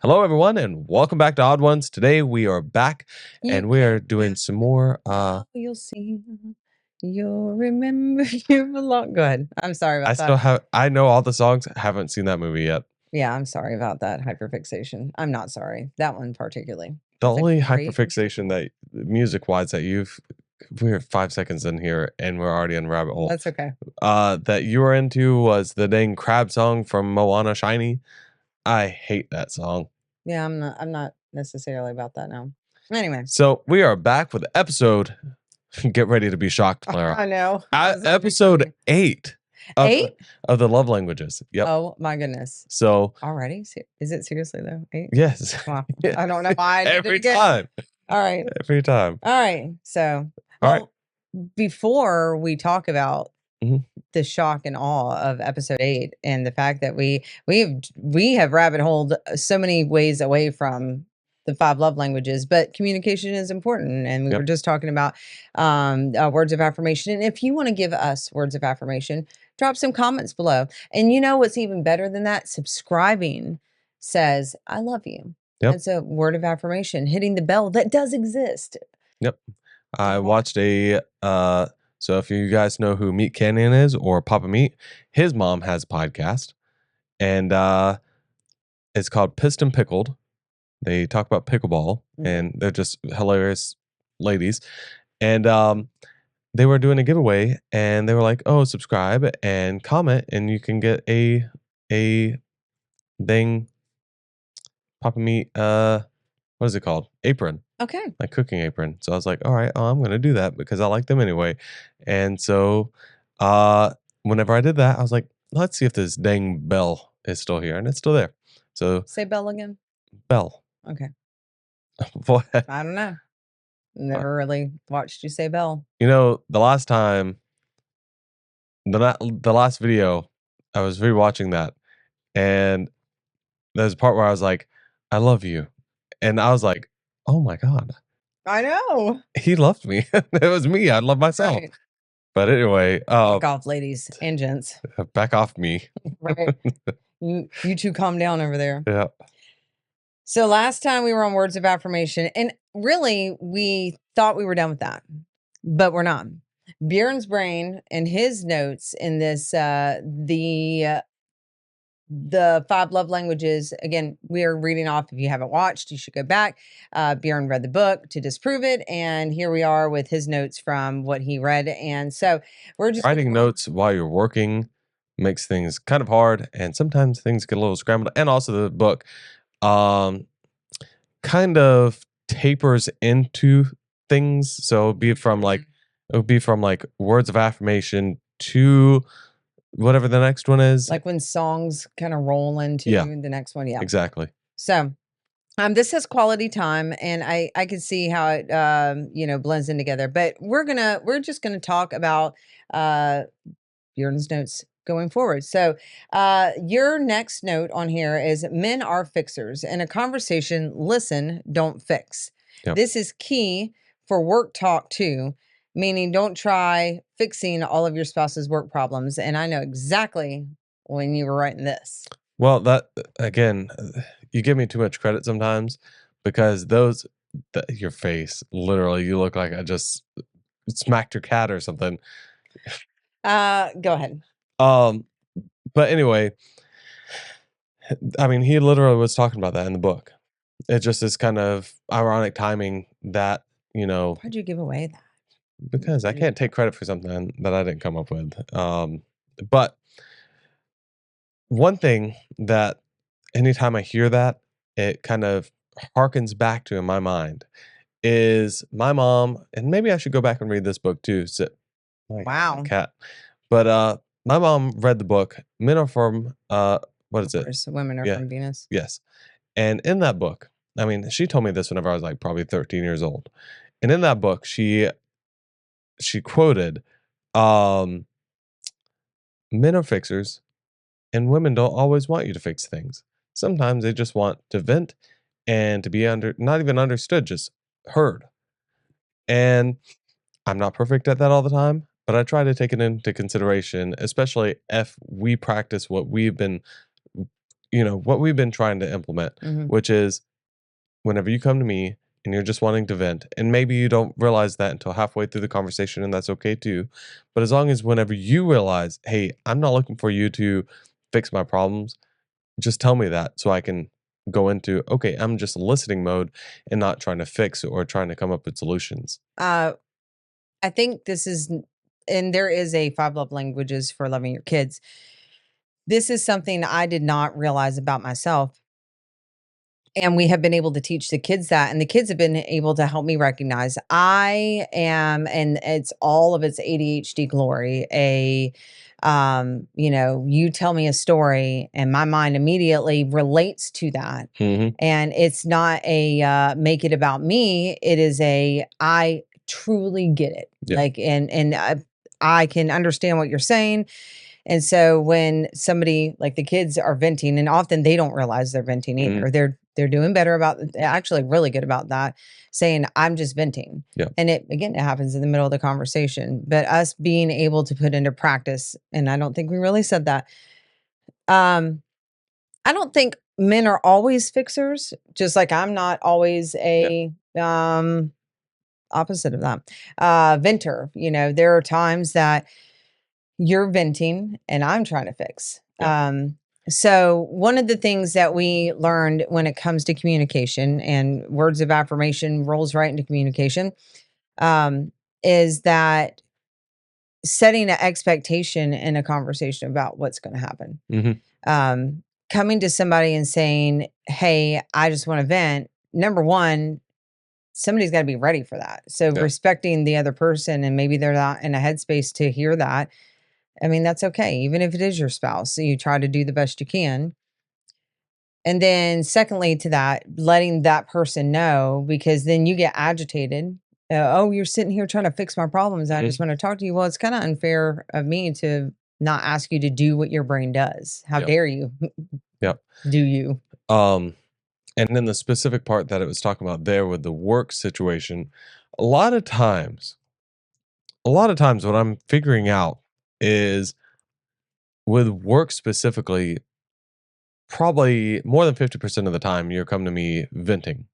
Hello, everyone, and welcome back to Odd Ones. Today we are back, You and we are doing some more. You'll see. You'll remember you belong. Go ahead. I'm sorry about that. I know all the songs. Haven't seen that movie yet. Yeah, I'm sorry about that hyperfixation. I'm not sorry. That one particularly. The It's a only great hyperfixation that music-wise that we're 5 seconds in here, and we're already in the rabbit hole. That's okay. That you were into was the dang crab song from Moana Shiny. I hate that song. Yeah, I'm not necessarily about that now. Anyway. So we are back with episode. Get ready to be shocked, Clara. I know. Episode 8. Of the love languages. Yep. Oh my goodness. So already? Is it seriously though? 8? Yes. Wow. I don't know why I did Every it again. time. All right. Every time. All right. So All right. Before we talk about Mhm. the shock and awe of episode 8 and the fact that we have rabbit holed so many ways away from the 5 love languages, but communication is important. And we were just talking about words of affirmation. And if you want to give us words of affirmation, drop some comments below. And you know what's even better than that? Subscribing says, I love you. Yep. It's a word of affirmation. Hitting the bell that does exist. Yep. I watched so if you guys know who Meat Canyon is or Papa Meat, his mom has a podcast, and it's called Pissed and Pickled. They talk about pickleball, and they're just hilarious ladies. And they were doing a giveaway, and they were like, "Oh, subscribe and comment, and you can get a dang Papa Meat what is it called? Apron." Okay. Like cooking apron. So I was like, all right, I'm going to do that because I like them anyway. And so whenever I did that, I was like, let's see if this dang bell is still here. And it's still there. So say bell again. Bell. Okay. What? I don't know. Never really watched you say bell. You know, the last time, the last video, I was rewatching that. And there's a part where I was like, I love you. And I was like, oh my God. I know. He loved me. It was me. I love myself. Right. But anyway, back off, ladies and gents. Back off me. Right. You two calm down over there. Yeah. So last time we were on words of affirmation, and really we thought we were done with that, but we're not. Bjorn's brain and his notes in this, the 5 love languages. Again, we are reading off. If you haven't watched, you should go back. Bjorn read the book to disprove it. And here we are with his notes from what he read. And so we're just writing notes while you're working makes things kind of hard. And sometimes things get a little scrambled. And also the book kind of tapers into things. So it would be from like words of affirmation to whatever the next one is. Like when songs kind of roll into the next one. Yeah, exactly. So this has quality time, and I can see how it blends in together. But we're just gonna talk about Bjorn's notes going forward. So your next note on here is men are fixers. In a conversation, listen, don't fix. Yep. This is key for work talk too. Meaning, don't try fixing all of your spouse's work problems. And I know exactly when you were writing this. Well, that again, you give me too much credit sometimes because your face, literally, you look like I just smacked your cat or something. Go ahead. But anyway, I mean, he literally was talking about that in the book. It just is kind of ironic timing that, Why'd you give away that? Because I can't take credit for something that I didn't come up with. But one thing that anytime I hear that, it kind of harkens back to in my mind is my mom, and maybe I should go back and read this book too. So, wow. Cat. But my mom read the book, Men Are From, what is it? Women Are From Venus. Yes. And in that book, I mean, she told me this whenever I was like probably 13 years old. And in that book, she quoted, men are fixers and women don't always want you to fix things. Sometimes they just want to vent and to be not even understood, just heard. And I'm not perfect at that all the time, but I try to take it into consideration, especially if we practice what we've been what we've been trying to implement, Mhm. which is whenever you come to me and you're just wanting to vent, and maybe you don't realize that until halfway through the conversation, and that's okay too. But as long as whenever you realize, hey, I'm not looking for you to fix my problems, just tell me that so I can go into, okay, I'm just listening mode and not trying to fix or trying to come up with solutions. Uh, I think this is, and there is a 5 love languages for loving your kids. This is something I did not realize about myself. And we have been able to teach the kids that, and the kids have been able to help me recognize I am, and it's all of its ADHD glory, you tell me a story and my mind immediately relates to that. Hmm. And it's not a make it about me. It is a I truly get it. Yeah. Like, and I can understand what you're saying. And so when somebody like the kids are venting, and often they don't realize they're venting Hmm. either. They're doing better about, actually really good about that, saying I'm just venting. Yeah. And it happens in the middle of the conversation. But us being able to put into practice, and I don't think we really said that. Um, I don't think men are always fixers, just like I'm not always Yeah. a opposite of that. Venter. There are times that you're venting and I'm trying to fix. Yeah. So one of the things that we learned when it comes to communication, and words of affirmation rolls right into communication, um, is that setting an expectation in a conversation about what's going to happen. Hmm. Um, Coming to somebody and saying, "Hey, I just want to vent." Number one, somebody's got to be ready for that. So Yeah. respecting the other person, and maybe they're not in a headspace to hear that. I mean, that's okay, even if it is your spouse. So you try to do the best you can. And then, secondly, to that, letting that person know, because then you get agitated. Oh, you're sitting here trying to fix my problems. I Hmm. just want to talk to you. Well, it's kind of unfair of me to not ask you to do what your brain does. How Yeah. dare you Yeah. do you? Um, and then the specific part that it was talking about there with the work situation, a lot of times, what I'm figuring out is with work specifically, probably more than 50% of the time you're coming to me venting.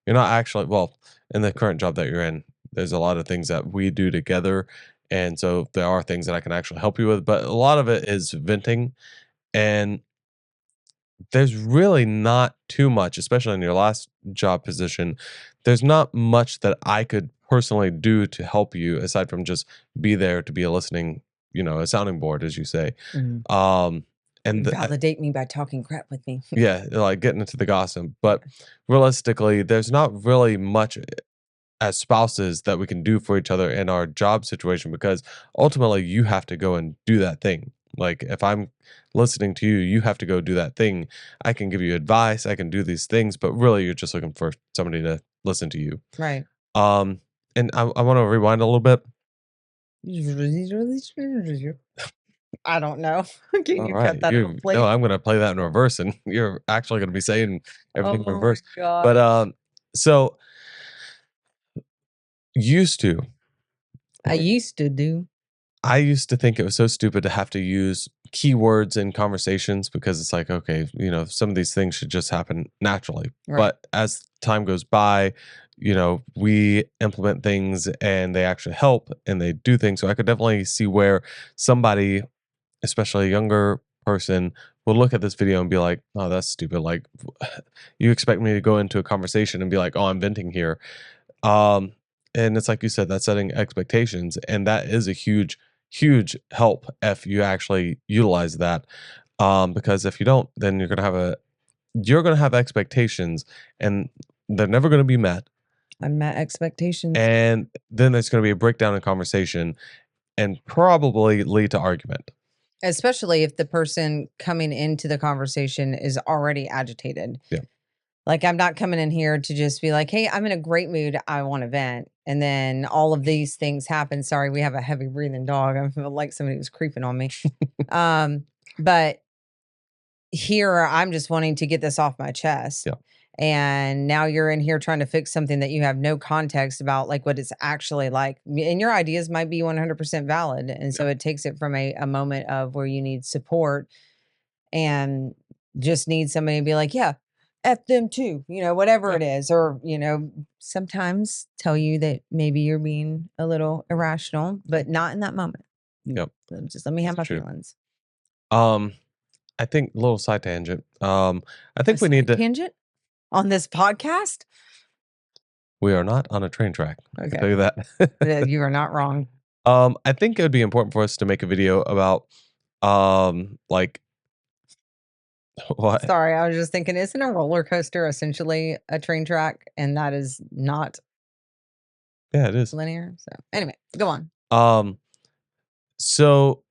You're not actually, well, in the current job that you're in, there's a lot of things that we do together. And so there are things that I can actually help you with, but a lot of it is venting. And there's really not too much, especially in your last job position. There's not much that I could personally do to help you aside from just be there to be a listening, a sounding board, as you say. Mhm. Um, and Validate me by talking crap with me. yeah, like getting into the gossip. But realistically, there's not really much as spouses that we can do for each other in our job situation because ultimately you have to go and do that thing. Like if I'm listening to you, you have to go do that thing. I can give you advice, I can do these things, but really you're just looking for somebody to listen to you. Right. Um, and I want to rewind a little bit. I don't know. Can All you cut right, that out, you no, please? I'm gonna play that in reverse, and you're actually gonna be saying everything in Oh my reverse. But gosh. so used to I used to do. I used to think it was so stupid to have to use keywords in conversations because it's like, okay, some of these things should just happen naturally. Right. But as time goes by, we implement things and they actually help and they do things. So I could definitely see where somebody, especially a younger person, will look at this video and be like, oh, that's stupid. Like, you expect me to go into a conversation and be like, oh, I'm venting here. Um, and it's like you said, that's setting expectations, and that is a huge, huge help if you actually utilize that. Because if you don't, then you're gonna have expectations, and they're never gonna be met. Unmet expectations. And then there's gonna be a breakdown in conversation, and probably lead to argument. Especially if the person coming into the conversation is already agitated. Yeah, Like, I'm not coming in here to just be like, "Hey, I'm in a great mood. I want to vent." And then all of these things happen. Sorry, we have a heavy breathing dog. I feel like somebody was creeping on me. Um, but here I'm just wanting to get this off my chest. yeah, And now you're in here trying to fix something that you have no context about, like what it's actually like. And your ideas might be 100% valid. And yeah, so it takes it from a moment of where you need support. And just need somebody to be like, yeah, F them too, whatever Yeah. it is. Or, sometimes tell you that maybe you're being a little irrational, but not in that moment. Yep. Just let me have That's my true. feelings. I think a little side tangent. I A think we need side to. tangent on this podcast. We are not on a train track. I can Okay. tell you that. You are not wrong. I think it would be important for us to make a video about, like what? Sorry, I was just thinking, isn't a roller coaster essentially a train track? And that is not Yeah, it is. linear. So anyway, go on. So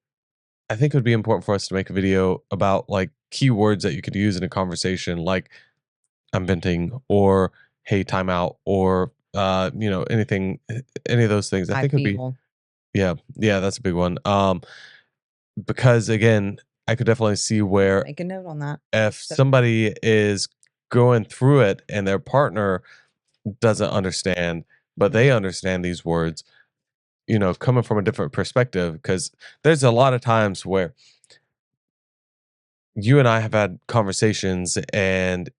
I think it would be important for us to make a video about like keywords that you could use in a conversation, like I'm venting or hey, timeout or anything, any of those things. I think it'd be Upheaval. yeah, that's a big one. Because again, I could definitely see where Make a note on that. if somebody is going through it and their partner doesn't understand, but they understand these words, coming from a different perspective, because there's a lot of times where you and I have had conversations and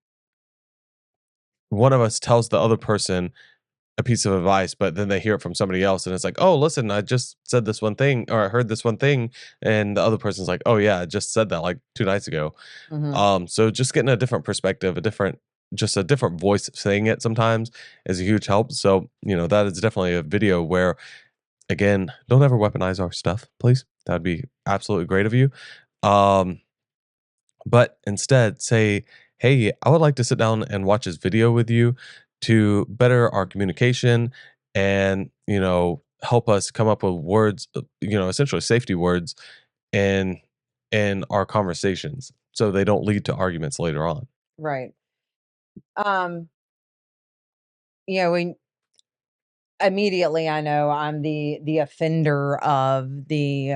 one of us tells the other person a piece of advice, but then they hear it from somebody else and it's like, oh, listen, I just said this one thing or I heard this one thing. And the other person's like, oh, yeah, I just said that like 2 nights ago. So just getting a different perspective, just a different voice of saying it sometimes is a huge help. So, that is definitely a video where, again, don't ever weaponize our stuff, please. That'd be absolutely great of you. Um, but instead say, hey, I would like to sit down and watch this video with you to better our communication and, help us come up with words, essentially safety words in our conversations so they don't lead to arguments later on. Right. Um, when immediately I know I'm the offender of the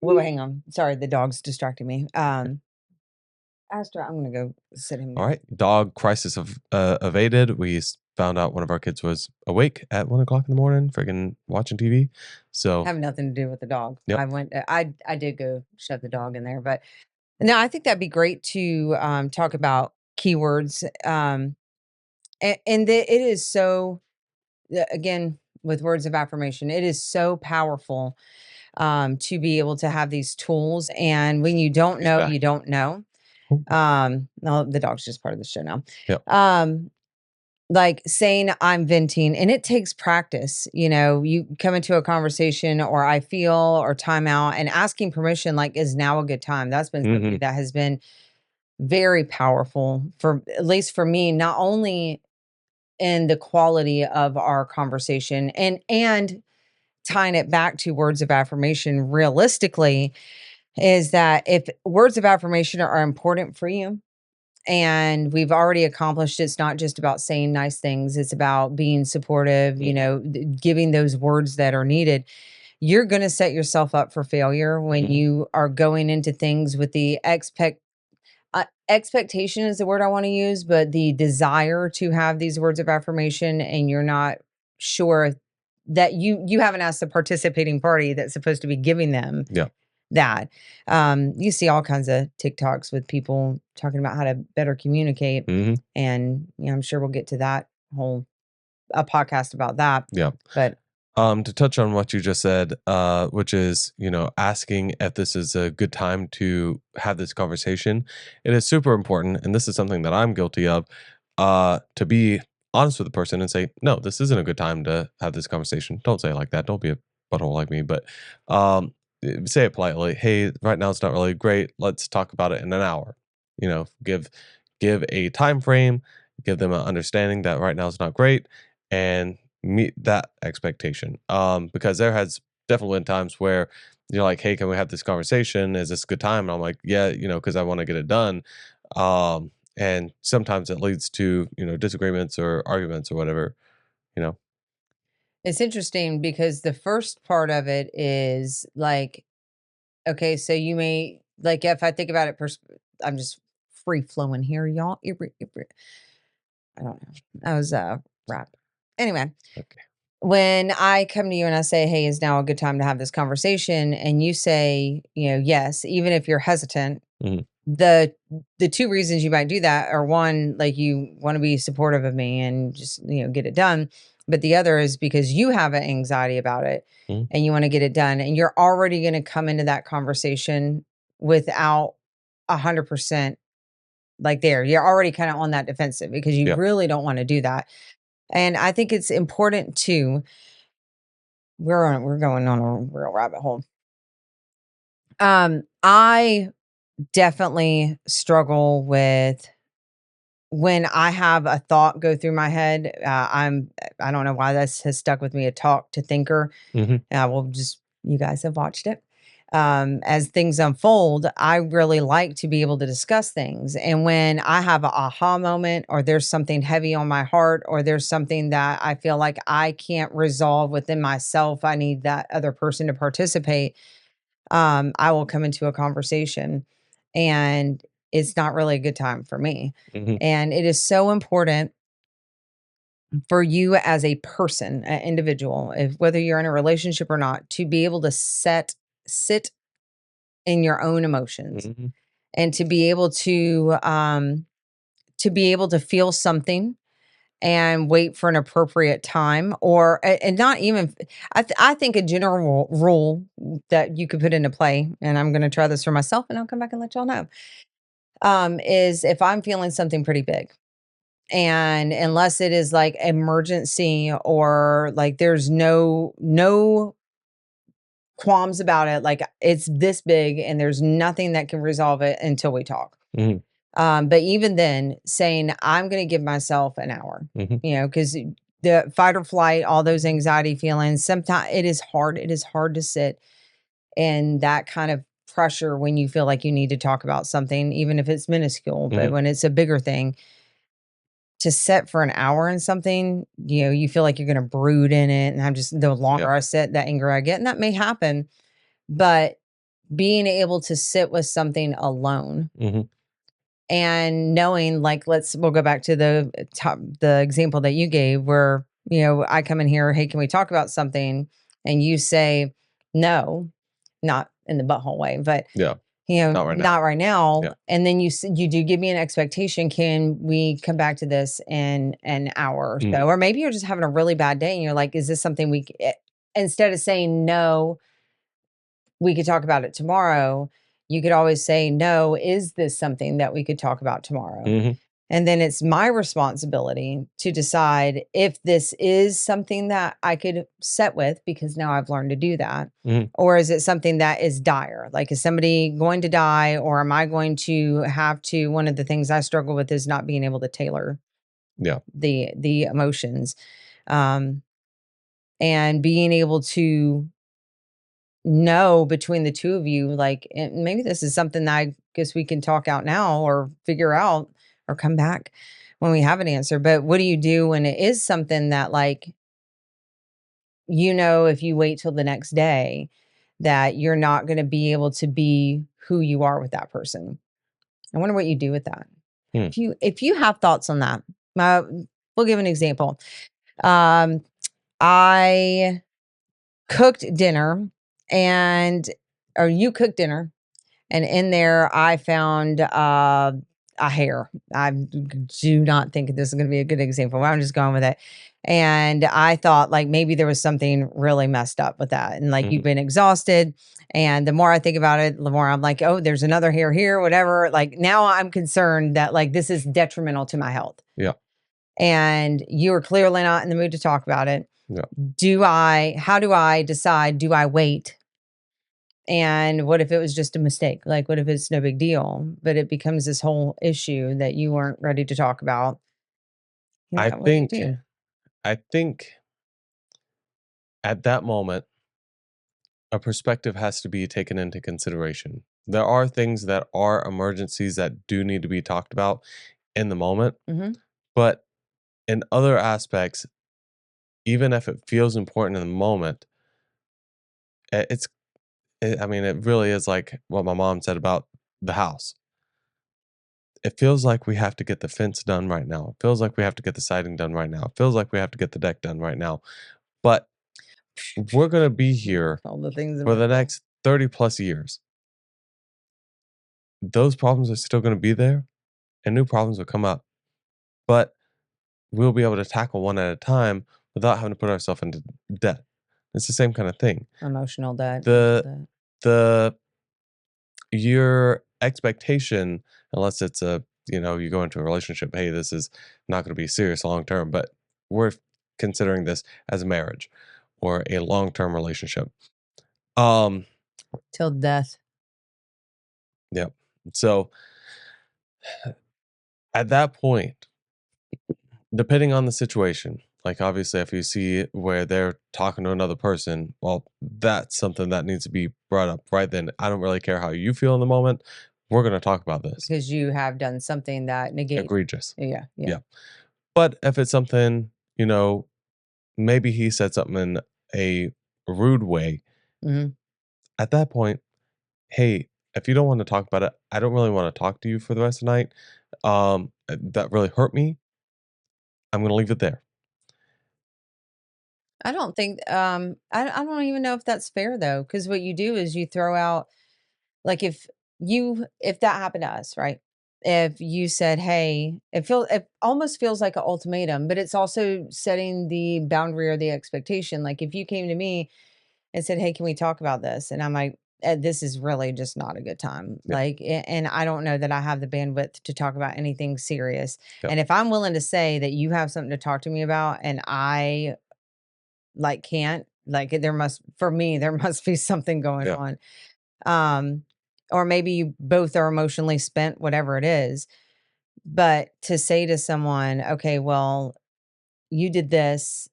well, hang on. Sorry, the dog's distracting me. Astra, I'm gonna go sit him All down. right. Dog crisis of evaded. Found out one of our kids was awake at 1 o'clock in the morning, freaking watching TV. So, Have nothing to do with the dog. yep. I did go shove the dog in there, but no, I think that'd be great to talk about keywords. It is so again with words of affirmation, it is so powerful to be able to have these tools. And when you don't He's know, back. you don't know. Oh, No, the dog's just part of the show now. yep. Like saying I'm venting, and it takes practice. You come into a conversation, or I feel, or time out, and asking permission, like, is now a good time? That's been something that has been very powerful for, at least for me, not only in the quality of our conversation and tying it back to words of affirmation realistically, is that if words of affirmation are important for you and we've already accomplished, it's not just about saying nice things, it's about being supportive, giving those words that are needed. You're going to set yourself up for failure when you are going into things with the expectation is the word I want to use, but the desire to have these words of affirmation, and you're not sure that you haven't asked the participating party that's supposed to be giving them Yeah. that. You see all kinds of TikToks with people talking about how to better communicate, and I'm sure we'll get to that whole a podcast about that. Yeah. But To touch on what you just said, which is, asking if this is a good time to have this conversation, it is super important. And this is something that I'm guilty of, to be honest with the person and say, no, this isn't a good time to have this conversation. Don't say it like that. Don't be a butthole like me, but say it politely. Hey, right now it's not really great. Let's talk about it in an hour. Give a time frame, give them an understanding that right now it's not great, and meet that expectation. Because there has definitely been times where you're like, hey, can we have this conversation? Is this a good time? And I'm like, yeah, because I want to get it done. And sometimes it leads to, disagreements or arguments or whatever, you know. it's interesting because the first part of it is like, okay, so you may like if I think about it, I'm just free flowing here, y'all. I don't know. That was rap. Anyway, Okay. when I come to you and I say, "Hey, is now a good time to have this conversation?" and you say, yes, even if you're hesitant, Mhm. the the two reasons you might do that are, one, like, you want to be supportive of me and just, get it done. But the other is because you have an anxiety about it Mhm. and you want to get it done. And you're already going to come into that conversation without 100% like there. You're already kind of on that defensive because you Yeah. really don't want to do that. And I think it's important too. We're going on a real rabbit hole. I definitely struggle with when I have a thought go through my head. I don't know why this has stuck with me, a talk to thinker. Mhm. Well, just you guys have watched it. As things unfold, I really like to be able to discuss things. And when I have a aha moment, or there's something heavy on my heart, or there's something that I feel like I can't resolve within myself, I need that other person to participate. I will come into a conversation, and it's not really a good time for me. Mhm. And it is so important for you as a person, an individual, if whether you're in a relationship or not, to be able to sit in your own emotions, Mhm. and to be able to feel something and wait for an appropriate time, or and not even I think a general rule that you could put into play, and I'm going to try this for myself and I'll come back and let y'all know, is if I'm feeling something pretty big, and unless it is like emergency, or like there's no qualms about it, like it's this big and there's nothing that can resolve it until we talk. Mhm. But even then, saying I'm going to give myself an hour, Mhm. because the fight or flight, all those anxiety feelings, sometimes it is hard. It is hard to sit in that kind of pressure when you feel like you need to talk about something, even if it's minuscule. But Mhm. when it's a bigger thing, to sit for an hour in something, you feel like you're going to brood in it. And I'm just, the Yeah. longer I sit, the angrier I get. And that may happen. But being able to sit with something alone, Mhm. and knowing, like, we'll go back to the example that you gave, where, I come in here, "Hey, can we talk about something?" And you say, "No," not in the butthole way, but, Yeah. Not right now. not right now. Yeah. And then you do give me an expectation. Can we come back to this in an hour or Mhm. so? Or maybe you're just having a really bad day and you're like, is this something instead of saying no, we could talk about it tomorrow, you could always say, "No, is this something that we could talk about tomorrow?" Mhm. And then it's my responsibility to decide if this is something that I could set with, because now I've learned to do that. Mhm. Or is it something that is dire? Like, is somebody going to die, or am I going to have to? One of the things I struggle with is not being able to tailor Yeah. the emotions, um, and being able to know between the two of you, like, and maybe this is something that I guess we can talk out now, or figure out, or come back when we have an answer. But what do you do when it is something that, like, if you wait till the next day, that you're not going to be able to be who you are with that person? I wonder what you do with that. Hmm. If you have thoughts on that, uh, we'll give an example. Um, I cooked dinner, and or you cooked dinner, and in there I found a hair. I do not think this is going to be a good example, but I'm just going with it. And I thought, like, maybe there was something really messed up with that, and like, you've Mhm. been exhausted. And the more I think about it, the more I'm like, oh, there's another hair here, whatever. Like, now I'm concerned that, like, this is detrimental to my health. Yeah. And you are clearly not in the mood to talk about it. Yeah. How do I decide? Do I wait? And what if it was just a mistake? Like, what if it's no big deal, but it becomes this whole issue that you weren't ready to talk about? I What do you think do? I think at that moment, a perspective has to be taken into consideration. There are things that are emergencies that do need to be talked about in the moment, Mhm. but in other aspects, even if it feels important in the moment, it's I mean, it really is like what my mom said about the house. It feels like we have to get the fence done right now. It feels like we have to get the siding done right now. It feels like we have to get the deck done right now. But we're going to be here All the things in for my the brain. next 30 plus years. Those problems are still going to be there and new problems will come up. But we'll be able to tackle one at a time without having to put ourselves into debt. It's the same kind of thing. Emotional debt, mental The debt. the your expectation, unless it's you go into a relationship, hey, this is not going to be serious long term, but we're considering this as a marriage or a long term relationship. Um, Till death. yeah. So at that point, depending on the situation, like obviously if you see where they're talking to another person, well, that's something that needs to be brought up right then. I don't really care how you feel in the moment. We're going to talk about this. Because you have done something that negates. Egregious. Yeah, yeah. Yeah. But if it's something, maybe he said something in a rude way, Mhm. at that point, hey, if you don't want to talk about it, I don't really want to talk to you for the rest of the night. That really hurt me. I'm going to leave it there. I don't think, I don't even know if that's fair though, because what you do is you throw out, like, if that happened to us, right? If you said, "Hey," it almost feels like an ultimatum, but it's also setting the boundary or the expectation. Like, if you came to me and said, "Hey, can we talk about this?" And I'm like, "This is really just not a good time." Yeah. Like, and I don't know that I have the bandwidth to talk about anything serious. Yeah. And if I'm willing to say that you have something to talk to me about, and I like can't, like, there must, for me, there must be something going Yeah. on. Um, or maybe you both are emotionally spent, whatever it is. But to say to someone, okay, well, you did this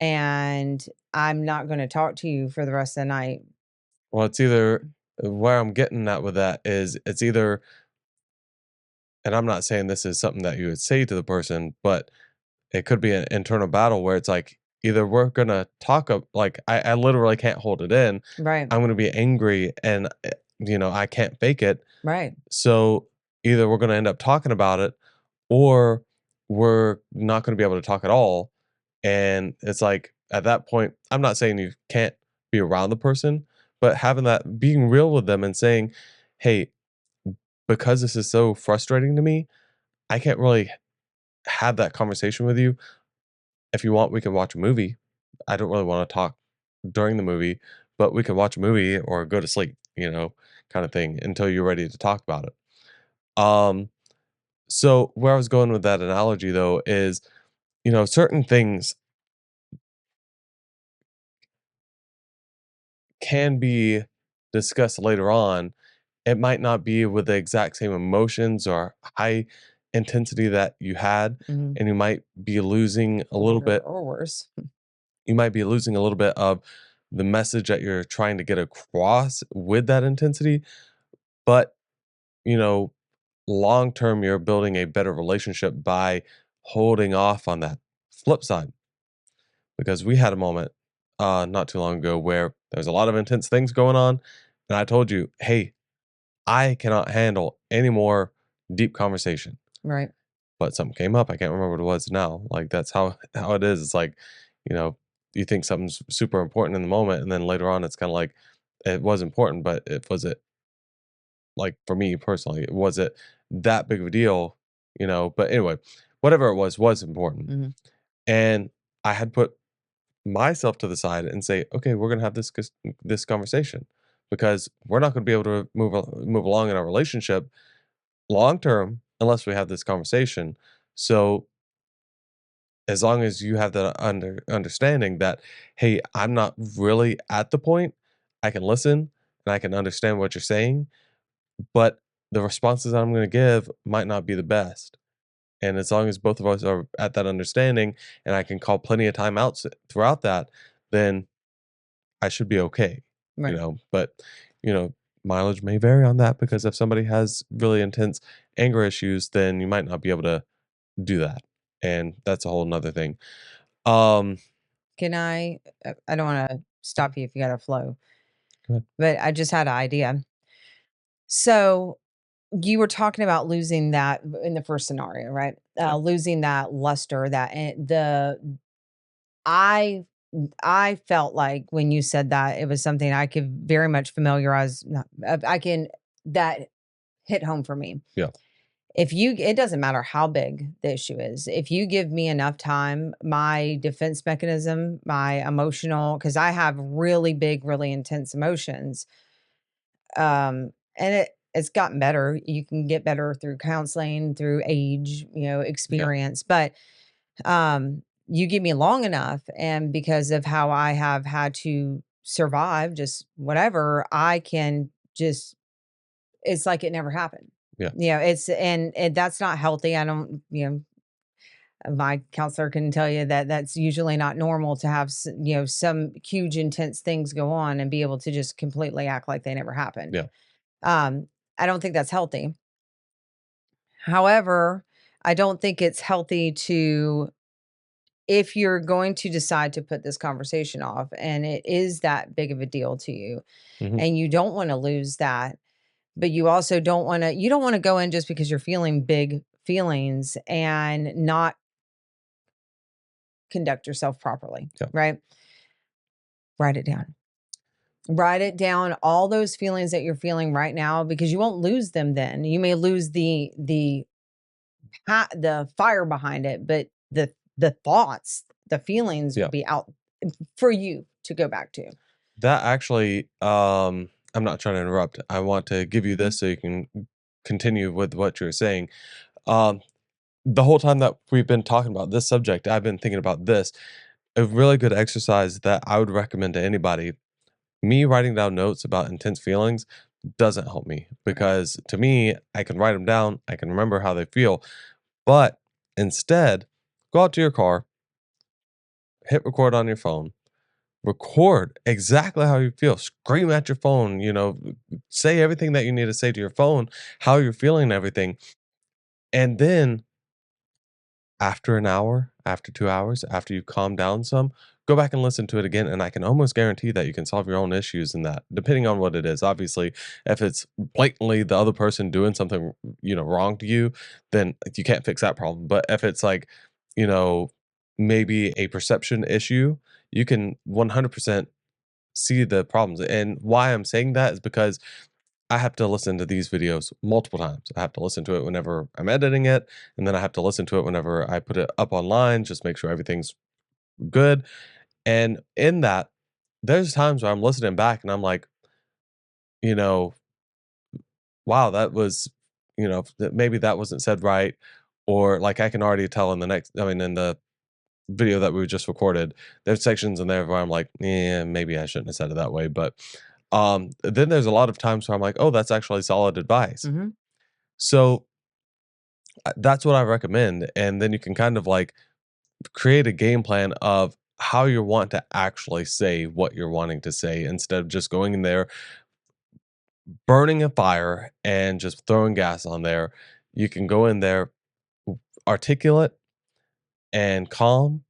and I'm not going to talk to you for the rest of the night. Well, it's either where I'm getting at with that is it's either, and I'm not saying this is something that you would say to the person, but it could be an internal battle where it's like either we're gonna talk like I literally can't hold it in. Right. I'm gonna be angry and I can't fake it. Right. So either we're gonna end up talking about it or we're not gonna be able to talk at all. And it's like at that point, I'm not saying you can't be around the person, but having that being real with them and saying, hey, because this is so frustrating to me, I can't really have that conversation with you. If you want, we can watch a movie. I don't really want to talk during the movie, but we can watch a movie or go to sleep, kind of thing until you're ready to talk about it. Um, so where I was going with that analogy though is, certain things can be discussed later on. It might not be with the exact same emotions or high intensity that you had, Mhm. and you might be losing a little bit. Or worse. You might be losing a little bit of the message that you're trying to get across with that intensity, but you know, long term, you're building a better relationship by holding off on that. Flip side, because we had a moment not too long ago where there's a lot of intense things going on, and I told you, hey, I cannot handle any more deep conversation. Right. But something came up. I can't remember what it was now. Like that's how how it is. It's like, you know, you think something's super important in the moment, and then later on, it's kind of like it was important, but it was it like for me personally, was it that big of a deal? But anyway, whatever it was important, Mhm. and I had put myself to the side and say, okay, we're gonna have this conversation because we're not gonna be able to move along in our relationship long term unless we have this conversation. So as long as you have the understanding that, hey, I'm not really at the point, I can listen and I can understand what you're saying, but the responses I'm going to give might not be the best. And as long as both of us are at that understanding and I can call plenty of timeouts throughout that, then I should be okay, Right. But, you know, mileage may vary on that because if somebody has really intense anger issues, then you might not be able to do that. And that's a whole nother thing. Um, Can I don't want to stop you if you got a flow, Go ahead. but I just had an idea. So you were talking about losing that in the first scenario, right? Yeah. Losing that luster, that the I I felt like when you said that, it was something I could very much familiarize. I can that hit home for me. Yeah. If you, it doesn't matter how big the issue is. If you give me enough time, my defense mechanism, my emotional, because I have really big, really intense emotions. And it's gotten better. You can get better through counseling, through age, Yeah. experience. But you give me long enough, and because of how I have had to survive, just whatever, I can just, it's like it never happened. Yeah. It's, and that's not healthy. I don't, my counselor can tell you that that's usually not normal to have, some huge intense things go on and be able to just completely act like they never happened. Yeah. Um, I don't think that's healthy. However, I don't think it's healthy to, if you're going to decide to put this conversation off and it is that big of a deal to you Mhm. and you don't want to lose that, but you also don't want to, you don't want to go in just because you're feeling big feelings and not conduct yourself properly, Yeah. right? Write it down. Write it down, all those feelings that you're feeling right now, because you won't lose them then. You may lose the fire behind it, but the thoughts, the feelings will Yeah. be out for you to go back to. That actually, I'm not trying to interrupt. I want to give you Mhm. this so you can continue with what you're saying. Um, the whole time that we've been talking about this subject, I've been thinking about this. A really good exercise that I would recommend to anybody, me writing down notes about intense feelings doesn't help me Okay. because to me, I can write them down, I can remember how they feel, but instead, go out to your car, hit record on your phone, record exactly how you feel, scream at your phone, say everything that you need to say to your phone, how you're feeling and everything. And then after an hour, after 2 hours, after you calm down some, go back and listen to it again, and I can almost guarantee that you can solve your own issues in that, depending on what it is. Obviously, if it's blatantly the other person doing something, wrong to you, then you can't fix that problem. But if it's like, you know, maybe a perception issue, you can 100% see the problems. And why I'm saying that is because I have to listen to these videos multiple times. I have to listen to it whenever I'm editing it, and then I have to listen to it whenever I put it up online, just make sure everything's good. And in that, there's times where I'm listening back and I'm like, you know, wow, that was, maybe that wasn't said right. Or like I can already tell in the in the video that we just recorded, there's sections in there where I'm like, yeah, maybe I shouldn't have said it that way. But then there's a lot of times where I'm like, oh, that's actually solid advice. Mhm. So that's what I recommend, and then you can kind of, like, create a game plan of how you want to actually say what you're wanting to say instead of just going in there, burning a fire, and just throwing gas on there. You can go in there articulate and calm.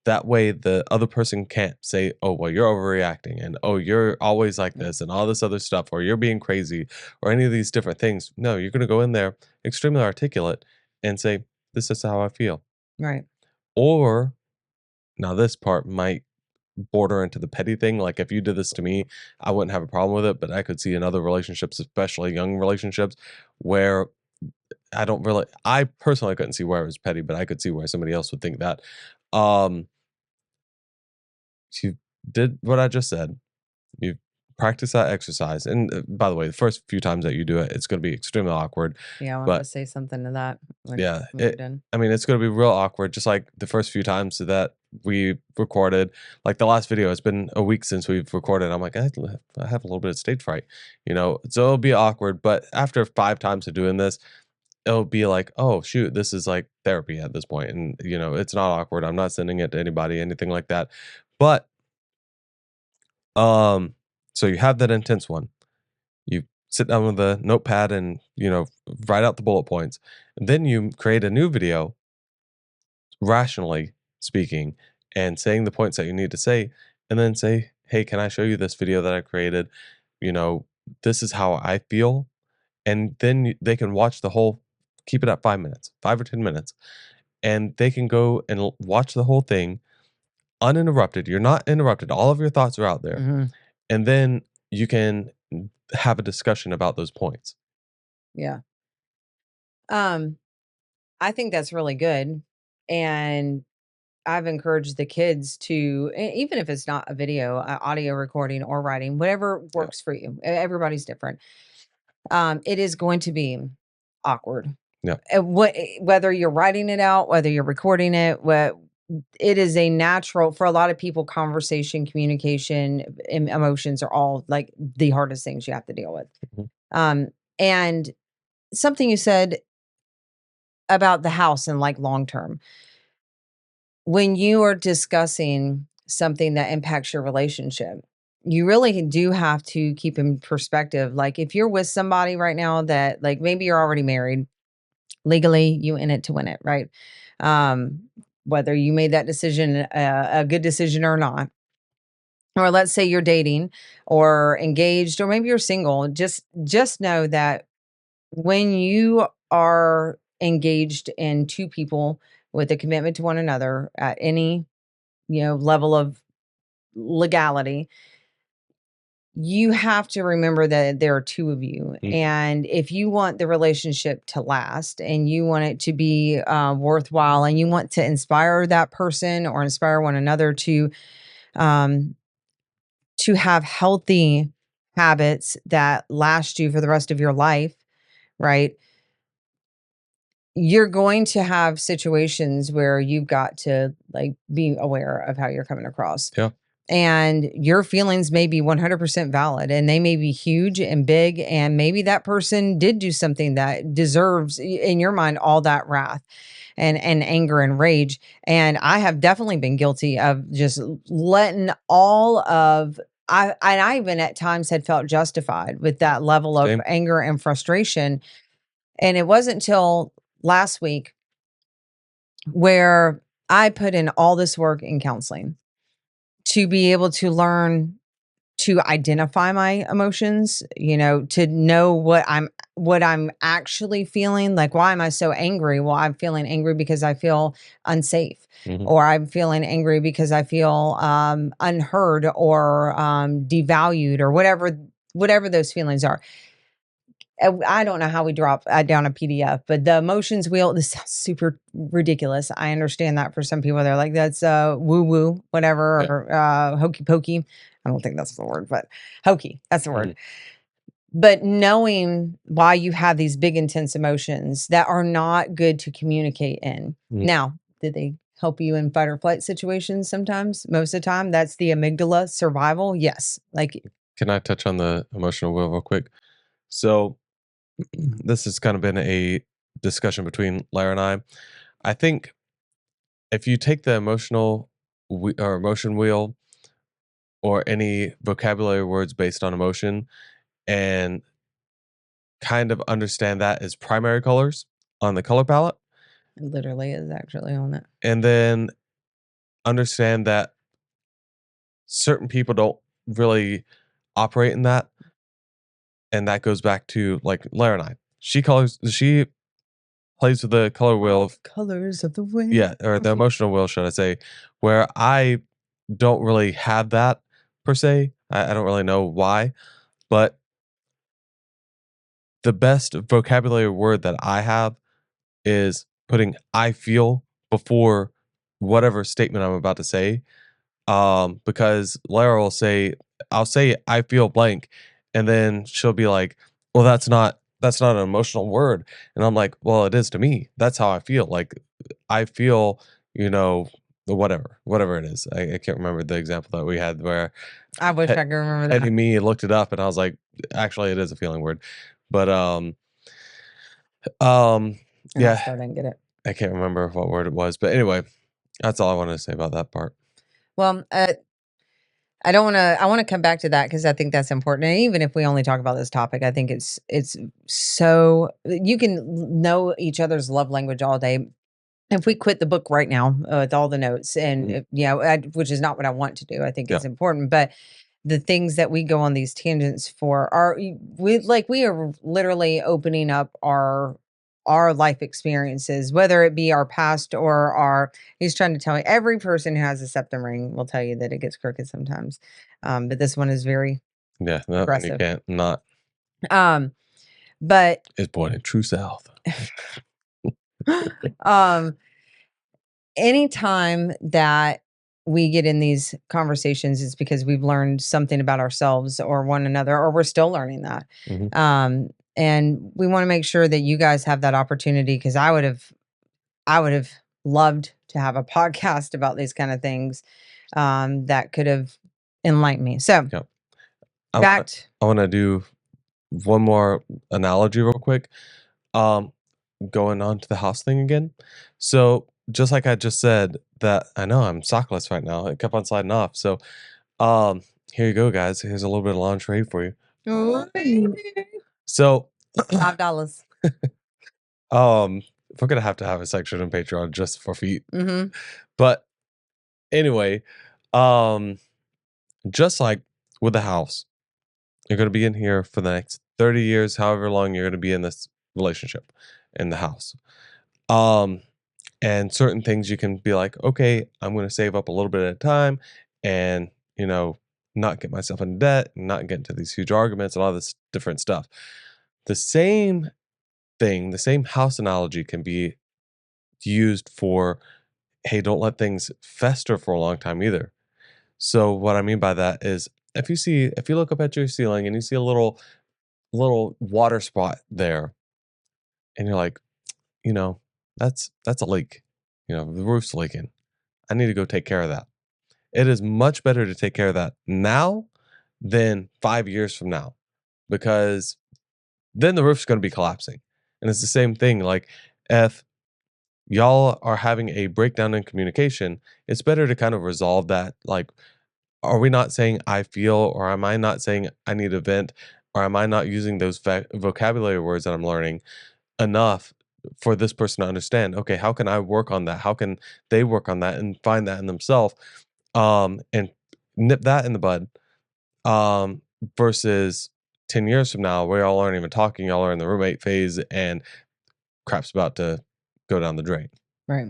That way, the other person can't say, "Oh, well, you're overreacting," and, "Oh, you're always like Yeah. this," and all this other stuff, or, "You're being crazy," or any of these different things. No, you're gonna go in there extremely articulate and say, "This is how I feel." Right. Or now this part might border into the petty thing, like, if you did this to me, I wouldn't have a problem with it, but I could see in other relationships, especially young relationships, where I personally couldn't see where it was petty, but I could see where somebody else would think that. Um, you did what I just said. You practice that exercise, and, by the way, the first few times that you do it, it's gonna be extremely awkward, Yeah, I wanted to but say something to that yeah, when you're done. it's gonna be real awkward, just like the first few times that we recorded. Like the last video, it's been a week since we've recorded. I'm like, I have a little bit of stage fright, so it'll be awkward. But after 5 times of doing this, it'll be like, oh shoot, this is like therapy at this point, and it's not awkward. I'm not sending it to anybody, anything like that. But um, so you have that intense one. You sit down with a notepad and write out the bullet points. And then you create a new video rationally speaking and saying the points that you need to say, and then say, hey, can I show you this video that I created? You know, this is how I feel. And then they can watch the whole, keep it at 5 minutes, 5 or 10 minutes, and they can go and watch the whole thing. uninterrupted. You're not interrupted. All of your thoughts are out there. Hmm. And then you can have a discussion about those points. Yeah. Um, I think that's really good. And I've encouraged the kids to, even if it's not a video, audio recording or writing, whatever Yeah. works for you. Everybody's different. It is going to be awkward. Yeah. Whether you're writing it out, whether you're recording it, it is a natural for a lot of people. Conversation, communication, emotions are all like the hardest things you have to deal with. Mhm. And something you said about the house and like long term, when you are discussing something that impacts your relationship, you really do have to keep in perspective. Like if you're with somebody right now that like maybe you're already married, legally you in it to win it, right? Um, Whether you made that decision a good decision or not, or let's say you're dating or engaged or maybe you're single, just know that when you are engaged in two people with a commitment to one another at any level of legality, you have to remember that there are two of you. Mhm. And if you want the relationship to last and you want it to be worthwhile and you want to inspire that person or inspire one another um, to have healthy habits that last you for the rest of your life, right? You're going to have situations where you've got to like be aware of how you're coming across. Yeah. And your feelings may be 100% valid and they may be huge and big. And maybe that person did do something that deserves, in your mind, all that wrath and anger and rage. And I have definitely been guilty of just letting all of, I even at times had felt justified with that level of Same. anger and frustration. And it wasn't until last week where I put in all this work in counseling to be able to learn to identify my emotions, to know what I'm actually feeling. Like, why am I so angry? Well, I'm feeling angry because I feel unsafe, Mhm. or I'm feeling angry because I feel unheard or devalued, or whatever those feelings are. I don't know how we drop down a PDF, but the emotions wheel, this sounds super ridiculous. I understand that for some people, they're like, that's woo woo, whatever, Yeah. or hokey pokey. I don't think that's the word, but hokey, that's the word. Mhm. But knowing why you have these big, intense emotions that are not good to communicate in. Mhm. Now, did they help you in fight or flight situations sometimes? Most of the time, that's the amygdala survival. Yes. Like, Can I touch on the emotional wheel real quick? So this has kind of been a discussion between Lara and I. I think if you take the or emotion wheel or any vocabulary words based on emotion and kind of understand that as primary colors on the color palette, literally is actually on it. and then understand that certain people don't really operate in that. And that goes back to like Lara and I. She plays with the color wheel of, Colors of the wind. yeah, or the emotional wheel, should I say, where I don't really have that per se. I don't really know why, but the best vocabulary word that I have is putting I feel before whatever statement I'm about to say. Because Lara will say, I'll say I feel blank, and then she'll be like, well, that's not an emotional word. And I'm like, well, it is to me. That's how I feel. Like I feel, you know, whatever it is. I can't remember the example that we had where I wish Pet, I could remember Petty that. Me looked it up and I was like, actually it is a feeling word. But um And I yeah, still didn't get it. I can't remember what word it was. But anyway, that's all I wanted to say about that part. Well, I don't want to. I want to come back to that because I think that's important. And even if we only talk about this topic, I think it's so you can know each other's love language all day. If we quit the book right now with all the notes, and Mhm. which is not what I want to do. I think Yeah. it's important, but the things that we go on these tangents for are we are literally opening up our our life experiences, whether it be our past or our, he's trying to tell me every person who has a septum ring will tell you that it gets crooked sometimes. But this one is very Yeah, nothing you aggressive. can't not But is born in true South. anytime that we get in these conversations, it's because we've learned something about ourselves or one another, or we're still learning that. Mhm. And we want to make sure that you guys have that opportunity, because I would have loved to have a podcast about these kind of things that could have enlightened me. So Yep. I back want I wanna do one more analogy real quick. Um, Going on to the house thing again. So, just like I just said that I know I'm sockless right now, it kept on sliding off. So, um, here you go, guys. Here's a little bit of lingerie for you. Ooh, So, $5. we're gonna have to have a section on Patreon just for feet. Mm-hmm. But anyway, um, just like with the house, you're gonna be in here for the next 30 years, however long you're gonna be in this relationship in the house. Um, and certain things you can be like, okay, I'm gonna save up a little bit at a time and, not get myself in debt, not get into these huge arguments and all this different stuff. The same thing, the same house analogy can be used for, hey, don't let things fester for a long time either. So what I mean by that is if you look up at your ceiling and you see a little water spot there and you're like, you know, that's a leak. The roof's leaking. I need to go take care of that. It is much better to take care of that now than 5 years from now, because then the roof's going to be collapsing. And it's the same thing. Like, if y'all are having a breakdown in communication, it's better to kind of resolve that. Like, are we not saying I feel, or am I not saying I need a vent, or am I not using those vocabulary words that I'm learning enough for this person to understand? Okay, how can I work on that? How can they work on that and find that in themselves, and nip that in the bud, um, versus 10 years from now where y'all aren't even talking, y'all are in the roommate phase and crap's about to go down the drain. Right.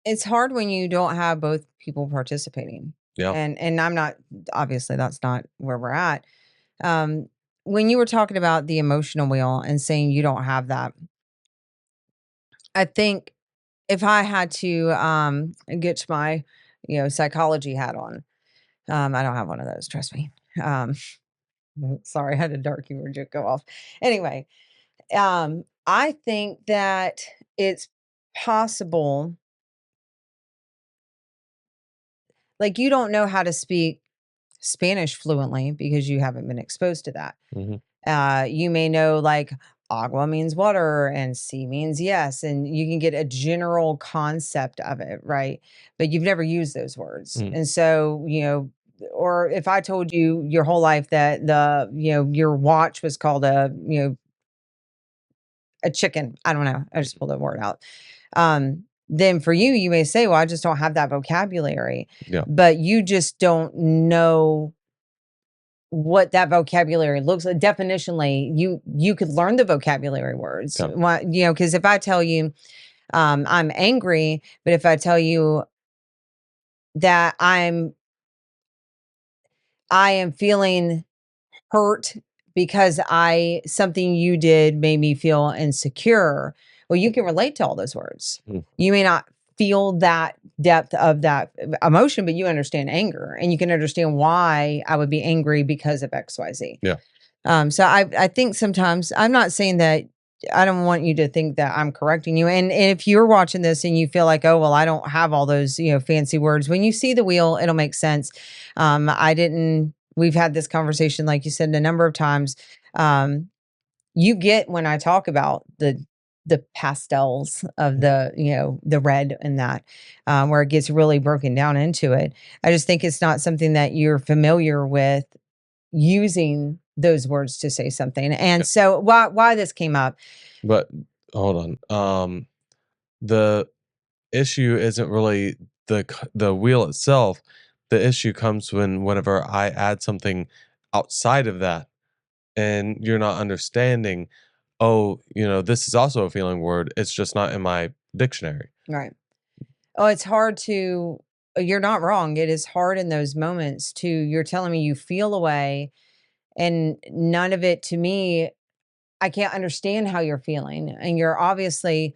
It's hard when you don't have both people participating. Yeah. And I'm not, obviously that's not where we're at. Um, when you were talking about the emotional wheel and saying you don't have that, I think if I had to get my, psychology hat on, I don't have one of those, trust me. Um, sorry, I had a dark humor joke go off. Anyway, I think that it's possible, like you don't know how to speak Spanish fluently because you haven't been exposed to that. Mhm. You may know like agua means water and sí means yes, and you can get a general concept of it, right? But you've never used those words. Mm. And so, or if I told you your whole life that your watch was called a chicken, I don't know. I just pulled the word out. Then for you, you may say, well, I just don't have that vocabulary, Yeah. but you just don't know what that vocabulary looks like. Definitionally, you could learn the vocabulary words. Yeah. Because if I tell you I'm angry, but if I tell you that I am feeling hurt because something you did made me feel insecure. Well, you can relate to all those words. Mm. You may not feel that depth of that emotion, but you understand anger and you can understand why I would be angry because of XYZ. Yeah. So I think sometimes, I'm not saying that, I don't want you to think that I'm correcting you. And if you're watching this and you feel like, oh, well, I don't have all those, fancy words, when you see the wheel, it'll make sense. We've had this conversation, like you said, a number of times. You get when I talk about the pastels of the red and that, where it gets really broken down into it. I just think it's not something that you're familiar with using those words to say something. And so why this came up. But hold on. The issue isn't really the wheel itself. The issue comes whenever I add something outside of that and you're not understanding. oh, this is also a feeling word. It's just not in my dictionary. Right. Oh, it's hard to, you're not wrong. It is hard in those moments to, you're telling me you feel a way, and none of it to me, I can't understand how you're feeling. And you're obviously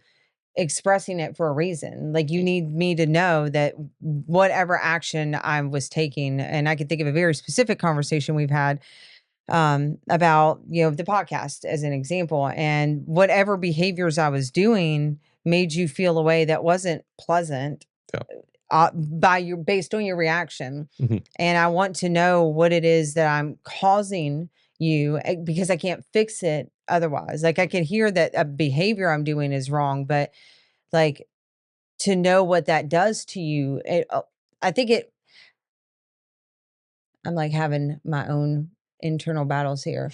expressing it for a reason. Like, you need me to know that whatever action I was taking, and I can think of a very specific conversation we've had about, the podcast as an example, and whatever behaviors I was doing made you feel a way that wasn't pleasant Yeah. based on your reaction. Mhm. And I want to know what it is that I'm causing you, because I can't fix it otherwise. Like, I can hear that a behavior I'm doing is wrong, but like, to know what that does to you, I think I'm like having my own internal battles here.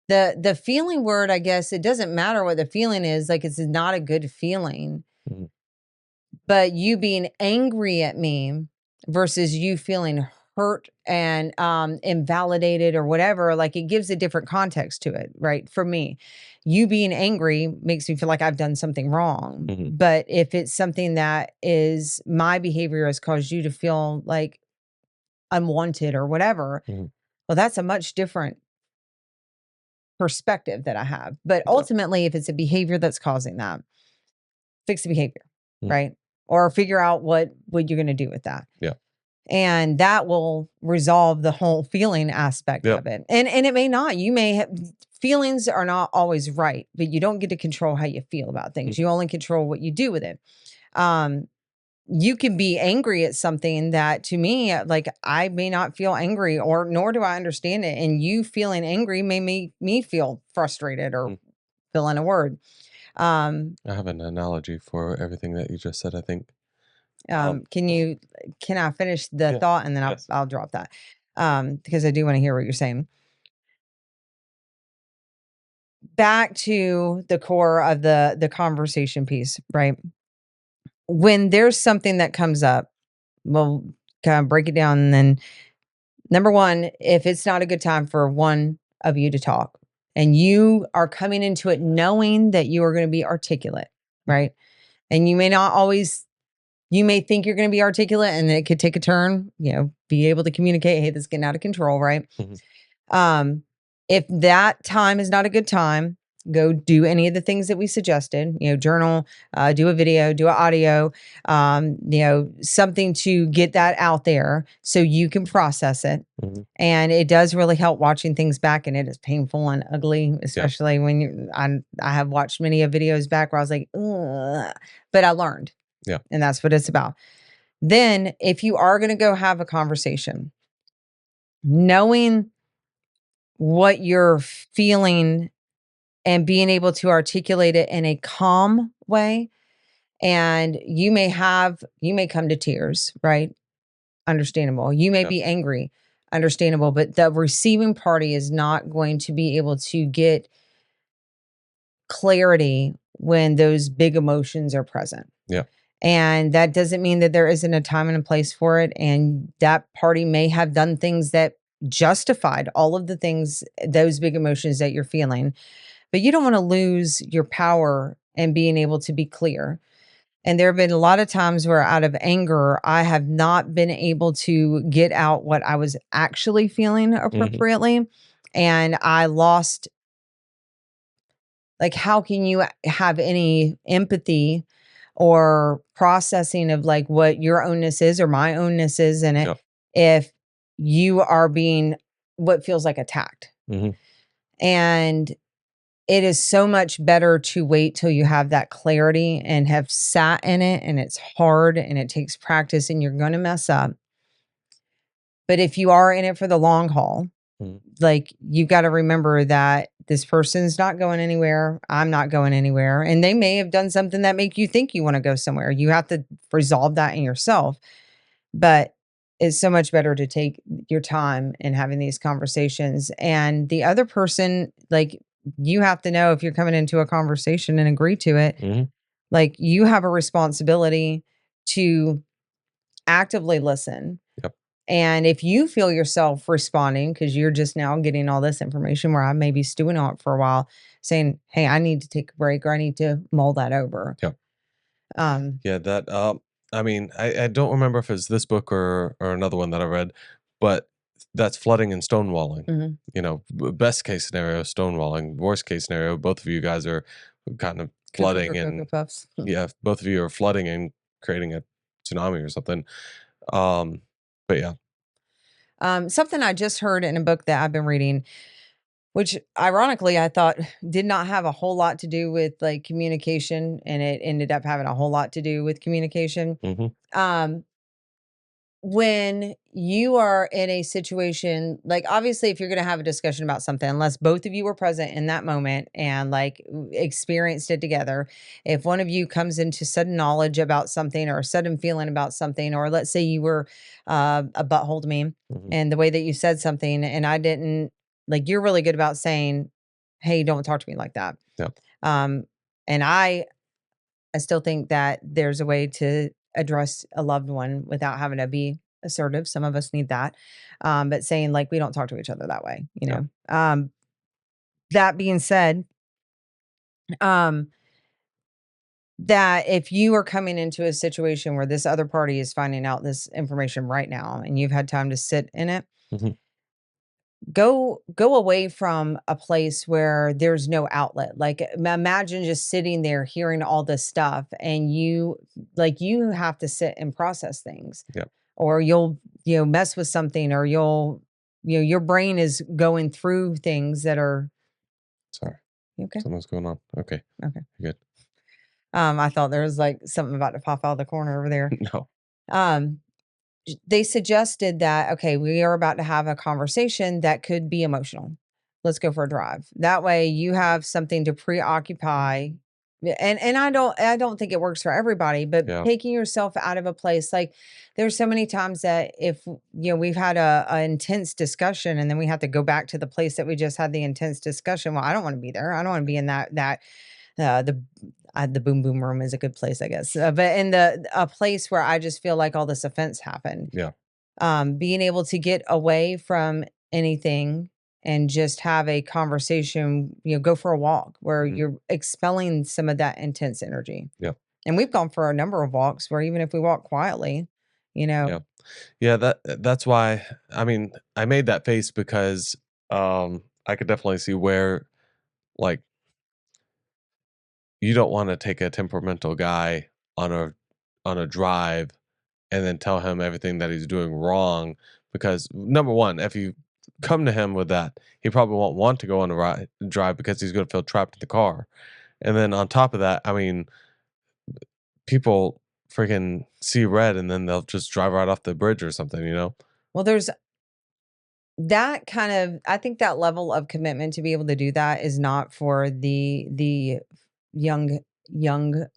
The feeling word, I guess it doesn't matter what the feeling is, like, it's not a good feeling. Mhm. But you being angry at me versus you feeling hurt and invalidated or whatever, like, it gives a different context to it, right? For me, you being angry makes me feel like I've done something wrong. Mhm. But if it's something that is my behavior has caused you to feel like unwanted or whatever, Mhm. well, that's a much different perspective that I have. But Yeah. ultimately, if it's a behavior that's causing that, fix the behavior, Mhm. right? Or figure out what you're going to do with that. Yeah. And that will resolve the whole feeling aspect Yep. of it. And it may not. You may have, feelings are not always right, but you don't get to control how you feel about things. Mhm. You only control what you do with it. You can be angry at something that, to me, like, I may not feel angry, or nor do I understand it. And you feeling angry may make me feel frustrated, or Mhm. fill in a word. Um, I have an analogy for everything that you just said, I think. Um, can I finish the yeah. thought, and then Yes. I'll drop that. Because I do want to hear what you're saying. Back to the core of the conversation piece, right? When there's something that comes up, we'll kind of break it down. And then, number one, if it's not a good time for one of you to talk, and you are coming into it knowing that you are going to be articulate, right? And you may think you're going to be articulate, and it could take a turn, be able to communicate, hey, this is getting out of control, right? Mhm. If that time is not a good time, go do any of the things that we suggested, journal, do a video, do an audio, something to get that out there so you can process it. Mhm. And it does really help watching things back, and it is painful and ugly, especially when I have watched many of videos back where I was like, ugh, but I learned. Yeah. And that's what it's about. Then, if you are going to go have a conversation, knowing what you're feeling and being able to articulate it in a calm way, and you may come to tears, right? Understandable. You may Yeah. be angry, understandable, but the receiving party is not going to be able to get clarity when those big emotions are present. Yeah. And that doesn't mean that there isn't a time and a place for it. And that party may have done things that justified all of the things, those big emotions that you're feeling. But you don't want to lose your power and being able to be clear. And there have been a lot of times where, out of anger, I have not been able to get out what I was actually feeling Mhm. appropriately. And I lost, like, how can you have any empathy or processing of, like, what your ownness is or my ownness is in it Yep. if you are being what feels like attacked? Mhm. And it is so much better to wait till you have that clarity and have sat in it, and it's hard and it takes practice and you're going to mess up. But if you are in it for the long haul, Mhm. like, you got to remember that this person's not going anywhere. I'm not going anywhere. And they may have done something that make you think you want to go somewhere. You have to resolve that in yourself. But it's so much better to take your time in having these conversations. And the other person, like, you have to know, if you're coming into a conversation and agree to it, Mhm. like, you have a responsibility to actively listen, Yep. And if you feel yourself responding, because you're just now getting all this information where I may be stewing on it for a while, saying, hey, I need to take a break or I need to mull that over. Yeah. Um, Yeah, that I mean, I don't remember if it's this book or another one that I read, but that's flooding and stonewalling. mhm. You know, best case scenario, stonewalling. Worst case scenario, both of you guys are kind of Cuckoo flooding for Cocoa and Puffs. yeah, both of you are flooding and creating a tsunami or something. Um, but yeah. Something I just heard in a book that I've been reading, which ironically I thought did not have a whole lot to do with like communication, and it ended up having a whole lot to do with communication. Hmm. Um, when you are in a situation, like obviously if you're going to have a discussion about something, unless both of you were present in that moment and like experienced it together, if one of you comes into sudden knowledge about something or a sudden feeling about something, or let's say you were a butthole to me, Hmm. and the way that you said something and I didn't, like, you're really good about saying, hey, don't talk to me like that. Yeah. um and I still think that there's a way to address a loved one without having to be assertive. Some of us need that. But saying like we don't talk to each other that way, you Yeah. know. That being said, um, that if you are coming into a situation where this other party is finding out this information right now and you've had time to sit in it, Hmm. go away from a place where there's no outlet. Like imagine just sitting there hearing all this stuff and you have to sit and process things, Yeah. or you'll mess with something, or you'll your brain is going through things that are Sorry. okay. Something's going on. Okay. Okay. Good. I thought there was like something about to pop out of the corner over there. No. um they suggested that, okay, we are about to have a conversation that could be emotional. Let's go for a drive. That way you have something to preoccupy. And I don't think it works for everybody, but Yeah. taking yourself out of a place, like there's so many times that if we've had a intense discussion and then we have to go back to the place that we just had the intense discussion. Well, I don't want to be there. I don't want to be in that the the boom boom room is a good place, I guess. But in a place where I just feel like all this offense happened, Yeah. being able to get away from anything and just have a conversation, go for a walk where Hmm. you're expelling some of that intense energy. Yeah. And we've gone for a number of walks where even if we walk quietly, you know, Yeah. Yeah, that's why I mean, I made that face because I could definitely see where like you don't want to take a temperamental guy on a drive and then tell him everything that he's doing wrong because number one, if you come to him with that, he probably won't want to go on a drive because he's going to feel trapped in the car. And then on top of that, I mean, people freaking see red and then they'll just drive right off the bridge or something, you know? well, there's that kind of, I think that level of commitment to be able to do that is not for the young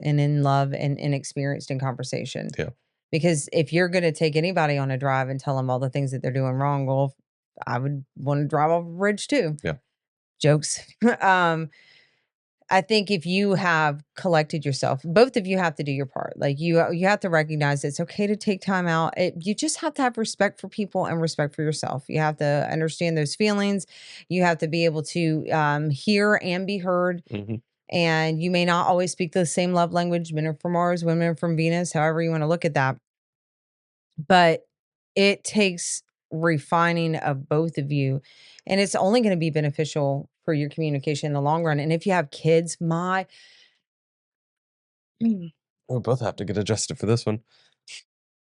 and in love and inexperienced in conversation. Yeah. Because if you're going to take anybody on a drive and tell them all the things that they're doing wrong, well, I would want to drive off a bridge too. Yeah. Jokes. I think if you have collected yourself, both of you have to do your part. Like you have to recognize it's okay to take time out. You just have to have respect for people and respect for yourself. You have to understand those feelings. You have to be able to hear and be heard. Hmm. And you may not always speak the same love language. Men are from Mars, women are from Venus, however you want to look at that. But it takes refining of both of you, and it's only going to be beneficial for your communication in the long run. And if you have kids, We both have to get adjusted for this one.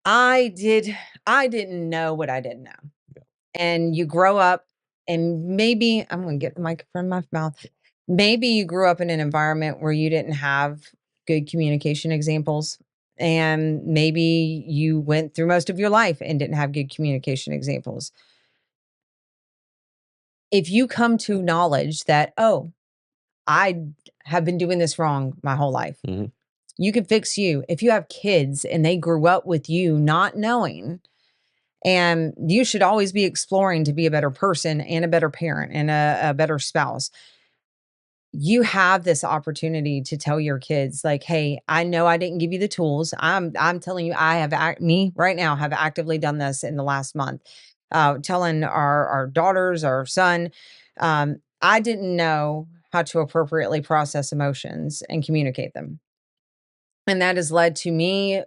I did I didn't know what I didn't know. And you grow up, and maybe I'm going to get the microphone in my mouth. Maybe you grew up in an environment where you didn't have good communication examples, and maybe you went through most of your life and didn't have good communication examples. If you come to knowledge that, oh, I have been doing this wrong my whole life, Hmm. you can fix you. If you have kids and they grew up with you not knowing, and you should always be exploring to be a better person and a better parent and a better spouse. you have this opportunity to tell your kids, like, hey, I know I didn't give you the tools. I'm telling you, I have me right now have actively done this in the last month. Telling our daughters, our son, I didn't know how to appropriately process emotions and communicate them. And that has led to me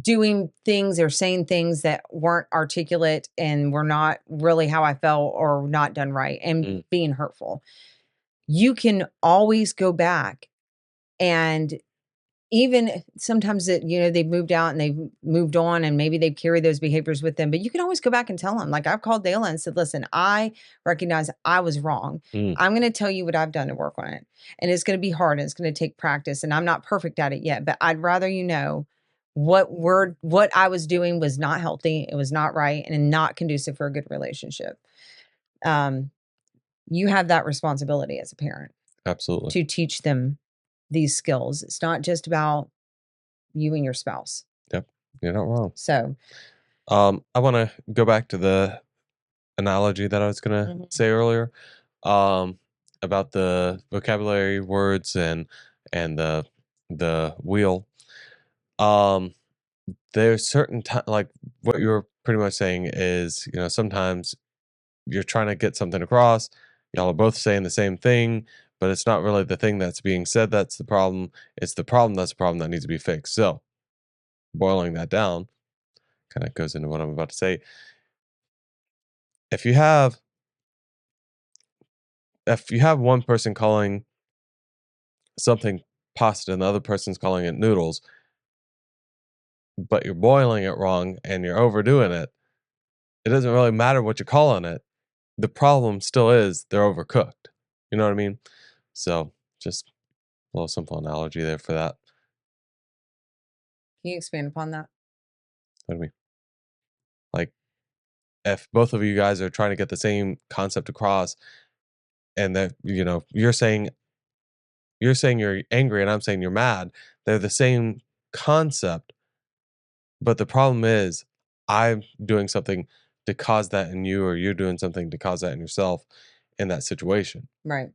doing things or saying things that weren't articulate and were not really how I felt or not done right and Mm. being hurtful. You can always go back, and even sometimes that, they've moved out and they've moved on and maybe they've carried those behaviors with them, but you can always go back and tell them. Like, I've called Dayla and said, listen, I recognize I was wrong. Mm. I'm going to tell you what I've done to work on it. And it's going to be hard and it's going to take practice. And I'm not perfect at it yet, but I'd rather what I was doing was not healthy. It was not right and not conducive for a good relationship. Um, you have that responsibility as a parent Absolutely. to teach them these skills. It's not just about you and your spouse. Yep. You're not wrong. So, I want to go back to the analogy that I was going to mhm, say earlier, um, about the vocabulary words and the wheel. Um, there's certain time, like what you're pretty much saying is, sometimes you're trying to get something across. Y'all are both saying the same thing, but it's not really the thing that's being said that's the problem. It's the problem that's the problem that needs to be fixed. So, boiling that down kind of goes into what I'm about to say. If you have if you have one person calling something pasta and the other person's calling it noodles, but you're boiling it wrong and you're overdoing it, it doesn't really matter what you're calling it. The problem still is they're overcooked. You know what I mean? So, just a little simple analogy there for that. can you expand upon that? What do I mean? Like, if both of you guys are trying to get the same concept across, and that you're saying you're angry and I'm saying you're mad, they're the same concept, but the problem is I'm doing something to cause that in you, or you're doing something to cause that in yourself in that situation. Right.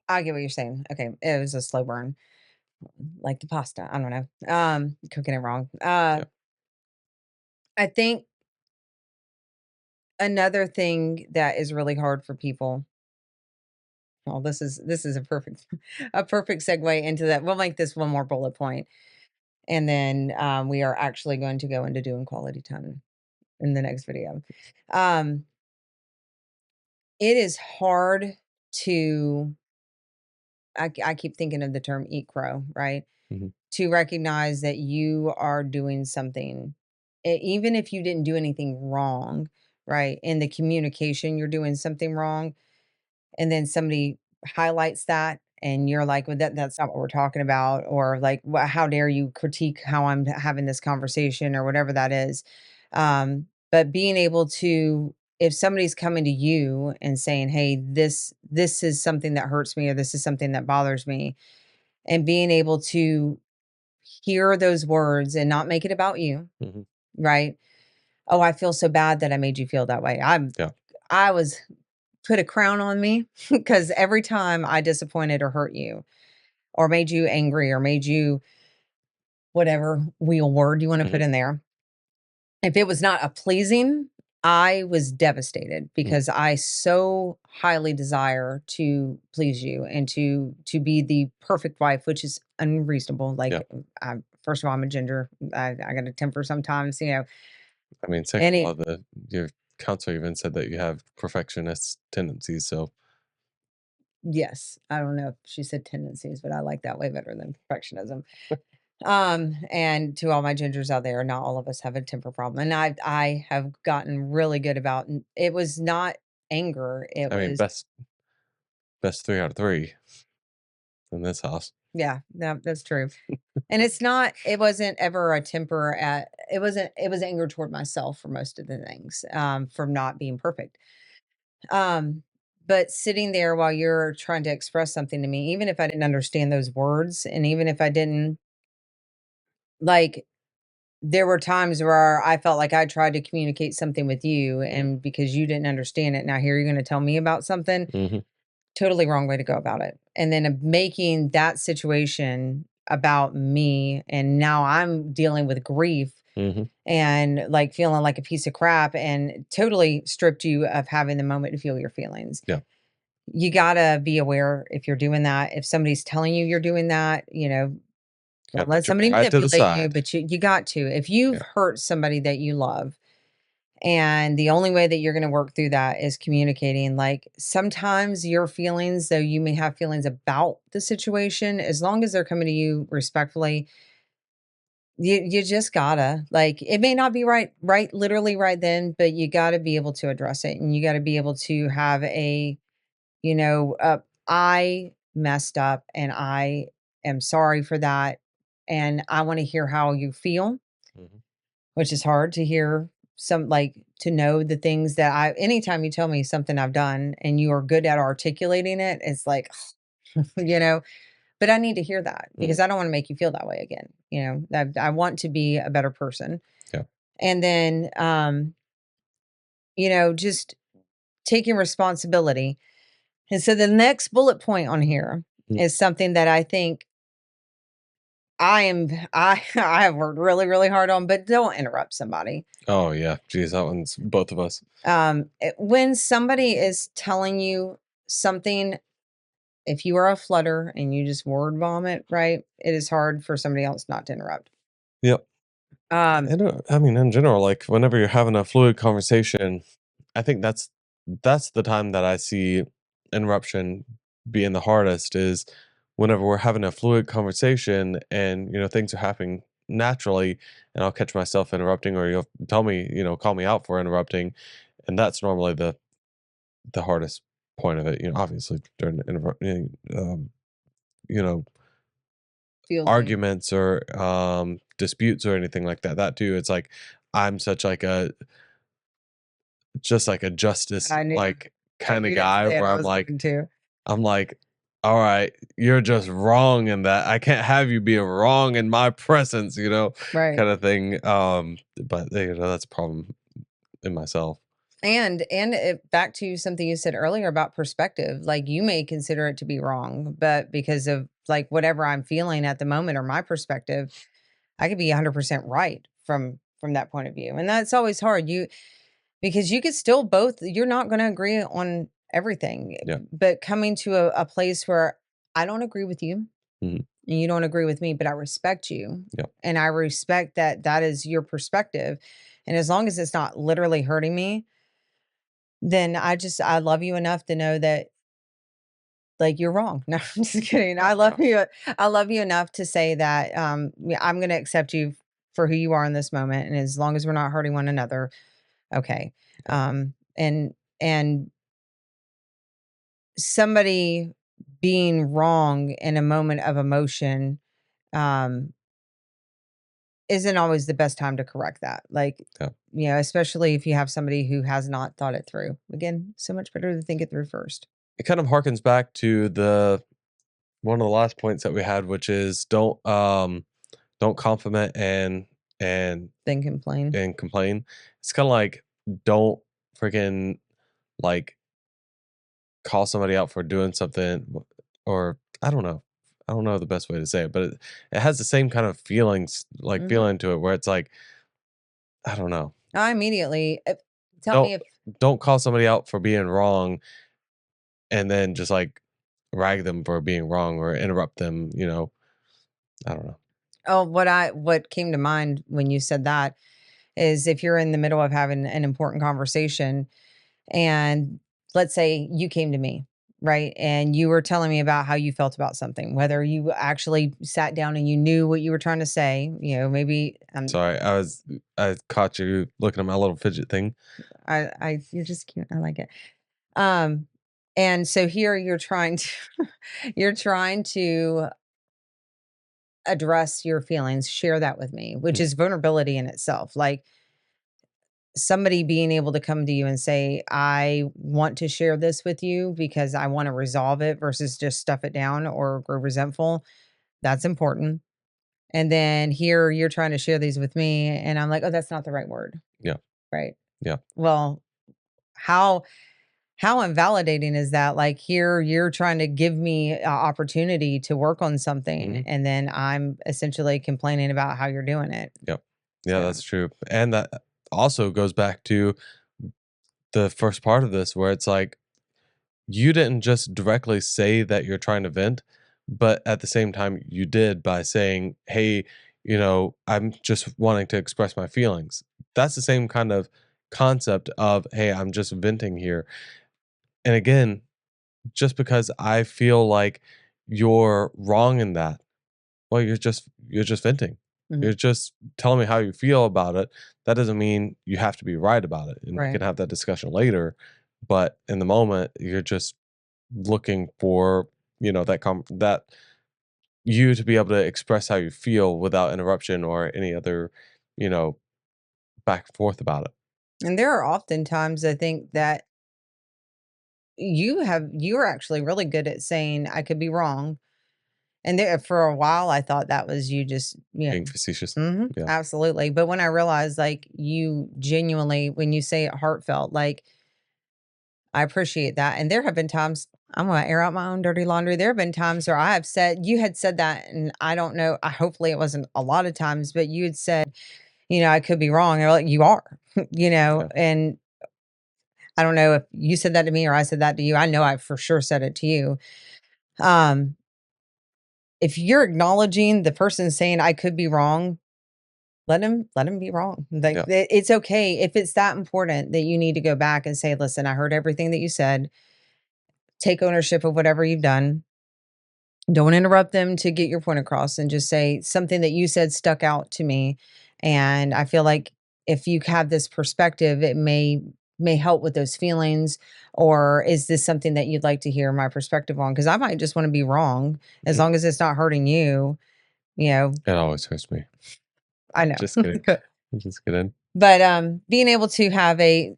I get what you're saying. Okay. It was a slow burn, like the pasta. I don't know. Cooking it wrong. Yeah. I think another thing that is really hard for people. Well, this is a perfect a perfect segue into that. We'll make this one more bullet point, and then we are actually going to go into doing quality time in the next video. Um, it is hard to. I keep thinking of the term "eat crow," right? Hmm. To recognize that you are doing something, even if you didn't do anything wrong, right? In the communication, you're doing something wrong, and then somebody highlights that and you're like, well, that's not what we're talking about, or like, how dare you critique how I'm having this conversation, or whatever that is. But being able to, if somebody's coming to you and saying, hey, this is something that hurts me, or this is something that bothers me, and being able to hear those words and not make it about you, Hmm. right? Oh, I feel so bad that I made you feel that way. Yeah. I was put a crown on me because every time I disappointed or hurt you or made you angry or made you whatever wheel word you want to Hmm. put in there, if it was not a pleasing, I was devastated Hmm. because I so highly desire to please you and to be the perfect wife, which is unreasonable. Yeah. Like, first of all, I'm a ginger. I got a temper sometimes. I mean, second of Any all, your counselor even said that you have perfectionist tendencies. So, Yes, I don't know if she said tendencies, but I like that way better than perfectionism. And to all my gingers out there, not all of us have a temper problem. And I have gotten really good about it was not anger. It I mean, was best 3 out of 3 in this house. yeah, that's true. And it wasn't ever a temper at it was anger toward myself for most of the things, from not being perfect. Um, but sitting there while you're trying to express something to me, even if I didn't understand those words, and even if I didn't like, there were times where I felt like I tried to communicate something with you, Hmm. and because you didn't understand it, now here you're going to tell me about something. Hmm. totally wrong way to go about it. And then making that situation about me, and now I'm dealing with grief Mm-hmm. and like feeling like a piece of crap, and totally stripped you of having the moment to feel your feelings. Yeah. You got to be aware if you're doing that. If somebody's telling you you're doing that, Gotta don't let put your somebody pride to the manipulate you, side. but you got to. If you've Yeah. hurt somebody that you love, and the only way that you're going to work through that is communicating. Like sometimes your feelings, though you may have feelings about the situation, as long as they're coming to you respectfully, you just gotta, like, it may not be right literally right then, but you gotta be able to address it, and you gotta be able to have I messed up and I am sorry for that. And I want to hear how you feel, Mhm. which is hard to hear, to know the things that anytime you tell me something I've done and you are good at articulating it, it's like, you know, but I need to hear that Mhm. because I don't want to make you feel that way again. I want to be a better person. Yeah. And then, just taking responsibility. And so the next bullet point on here Mm. is something that I think I have worked really, really hard on, but don't interrupt somebody. Oh yeah. Geez, that one's both of us. When somebody is telling you something, if you are a flutter and you just word vomit, right? It is hard for somebody else not to interrupt. Yep. Um, I mean, in general, like whenever you're having a fluid conversation, I think that's the time that I see interruption being the hardest is whenever we're having a fluid conversation and things are happening naturally, and I'll catch myself interrupting, or you'll tell me, call me out for interrupting, and that's normally the hardest point of it. Obviously during the you know fielding. arguments or disputes or anything like that. That too, it's like I'm such like a just like a justice I knew like kind of you didn't guy say it. where I was going to. I'm like, all right, you're just wrong in that. I can't have you being wrong in my presence, Right. kind of thing. But that's a problem in myself. Back to something you said earlier about perspective, like you may consider it to be wrong, but because of like whatever I'm feeling at the moment or my perspective, I could be 100% right from that point of view. And that's always hard. Because you could still both, you're not going to agree on everything, Yeah. but coming to a place where I don't agree with you Mhm. and you don't agree with me, but I respect you. Yeah. And I respect that that is your perspective. And as long as it's not literally hurting me, then I love you enough to know that like you're wrong. No, I'm just kidding. I love Yeah. you. I love you enough to say that yeah, I'm going to accept you for who you are in this moment, and as long as we're not hurting one another, okay. Yeah. And somebody being wrong in a moment of emotion um isn't always the best time to correct that. Like, Yeah. especially if you have somebody who has not thought it through. Again, so much better to think it through first. It kind of harkens back to the one of the last points that we had, which is don't compliment and Then complain. and complain. It's kind of like don't freaking like call somebody out for doing something, or I don't know. I don't know the best way to say it, but it has the same kind of feelings, like Mhm. feeling to it, where it's like I don't know. I immediately tell me Don't if don't call somebody out for being wrong, and then just like rag them for being wrong or interrupt them. I don't know. oh what came to mind when you said that is if you're in the middle of having an important conversation. And let's say you came to me, right? And you were telling me about how you felt about something, whether you actually sat down and you knew what you were trying to say, maybe Sorry, I caught you looking at my little fidget thing. you're just cute. I like it. Um, and so here you're trying to you're trying to address your feelings, share that with me, which Mm. is vulnerability in itself. Like somebody being able to come to you and say, I want to share this with you because I want to resolve it versus just stuff it down or grow resentful. That's important. And then here you're trying to share these with me. And I'm like, oh, that's not the right word. Yeah, Right. yeah. Well, how? how invalidating is that? Like, here you're trying to give me an opportunity to work on something, Mhm. and then I'm essentially complaining about how you're doing it. Yep. Yeah, So, that's true. And that also goes back to the first part of this where it's like you didn't just directly say that you're trying to vent, but at the same time you did by saying, "Hey, I'm just wanting to express my feelings." That's the same kind of concept of, "Hey, I'm just venting here." And again, just because I feel like you're wrong in that, well, you're just venting. mhm, You're just telling me how you feel about it. That doesn't mean you have to be right about it, and we right. can have that discussion later. But in the moment, you're just looking for that you to be able to express how you feel without interruption or any other you know back and forth about it. And there are often times I think that you're actually really good at saying, "I could be wrong." And there for a while, I thought that was you just Being facetious. mhm, Yeah. absolutely. But when I realized, like, you genuinely when you say it heartfelt, like, I appreciate that. And there have been times I'm gonna air out my own dirty laundry. There have been times where I have said you had said that, and I don't know, hopefully it wasn't a lot of times, but you had said, "I could be wrong." And like, "You are," Yeah. and I don't know if you said that to me or I said that to you. I know I for sure said it to you. Um, if you're acknowledging the person saying, "I could be wrong," let him be wrong. Like, Yeah. it's okay if it's that important that you need to go back and say, "Listen, I heard everything that you said. Take ownership of whatever you've done. Don't interrupt them to get your point across and just say something that you said stuck out to me. And I feel like if you have this perspective, it may help with those feelings. Or is this something that you'd like to hear my perspective on? Because I might just want to be wrong as Mhm. long as it's not hurting you, you know, It always hurts me. I know. Just kidding. I'm just kidding. But being able to have a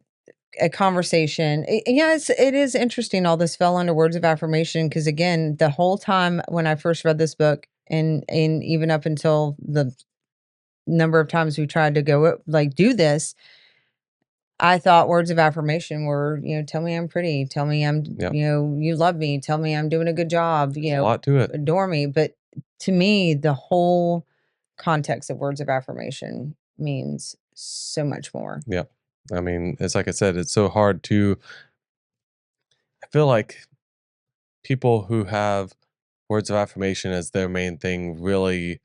conversation. Yeah, it is interesting. All this fell under words of affirmation because again, the whole time when I first read this book, and even up until the number of times we tried to go like do this, I thought words of affirmation were, tell me I'm pretty, tell me Yeah. you love me, tell me I'm doing a good job, There's a lot to it. adore me. But to me, the whole context of words of affirmation means so much more. Yeah. I mean, it's like I said, it's so hard to I feel like people who have words of affirmation as their main thing really